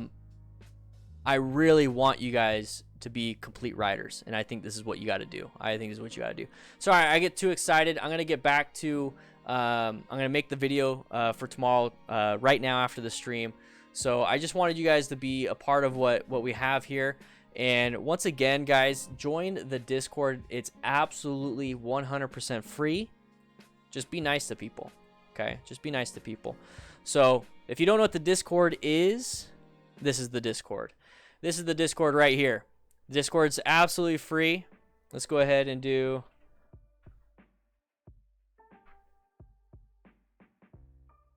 really want you guys to be complete riders. And I think this is what you got to do. I think this is what you got to do. Sorry, I get too excited. I'm going to get back to, I'm going to make the video for tomorrow right now after the stream. So I just wanted you guys to be a part of what we have here. And once again, guys, join the Discord. It's absolutely 100% free. Just be nice to people, okay? Just be nice to people. So if you don't know what the Discord is, this is the Discord. This is the Discord right here. Discord's absolutely free. Let's go ahead and do...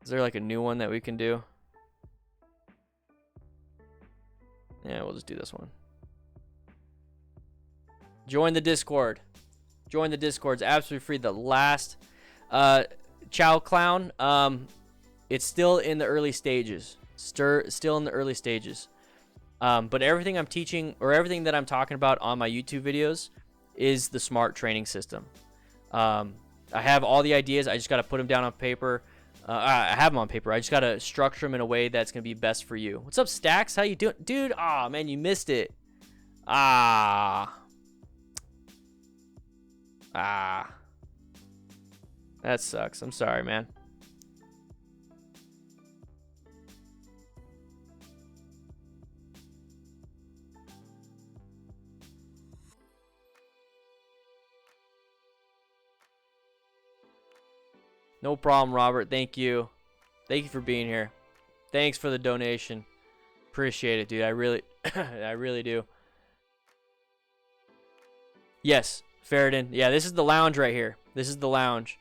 Is there like a new one that we can do? Yeah, we'll just do this one. Join the Discord. Join the Discord. It's absolutely free. The last Chow Clown, it's still in the early stages. Still in the early stages. But everything I'm teaching or everything that I'm talking about on my YouTube videos is the SMART training system. I have all the ideas. I just got to put them down on paper. I have them on paper. I just got to structure them in a way that's going to be best for you. What's up, Stacks? How you doing? Dude, aw, man, you missed it. That sucks. I'm sorry, man. No problem, Robert. Thank you. Thank you for being here. Thanks for the donation. Appreciate it, dude. I really I really do. Yes, Ferritin. Yeah, this is the lounge right here. This is the lounge.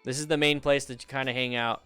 This is the main place that you kind of hang out.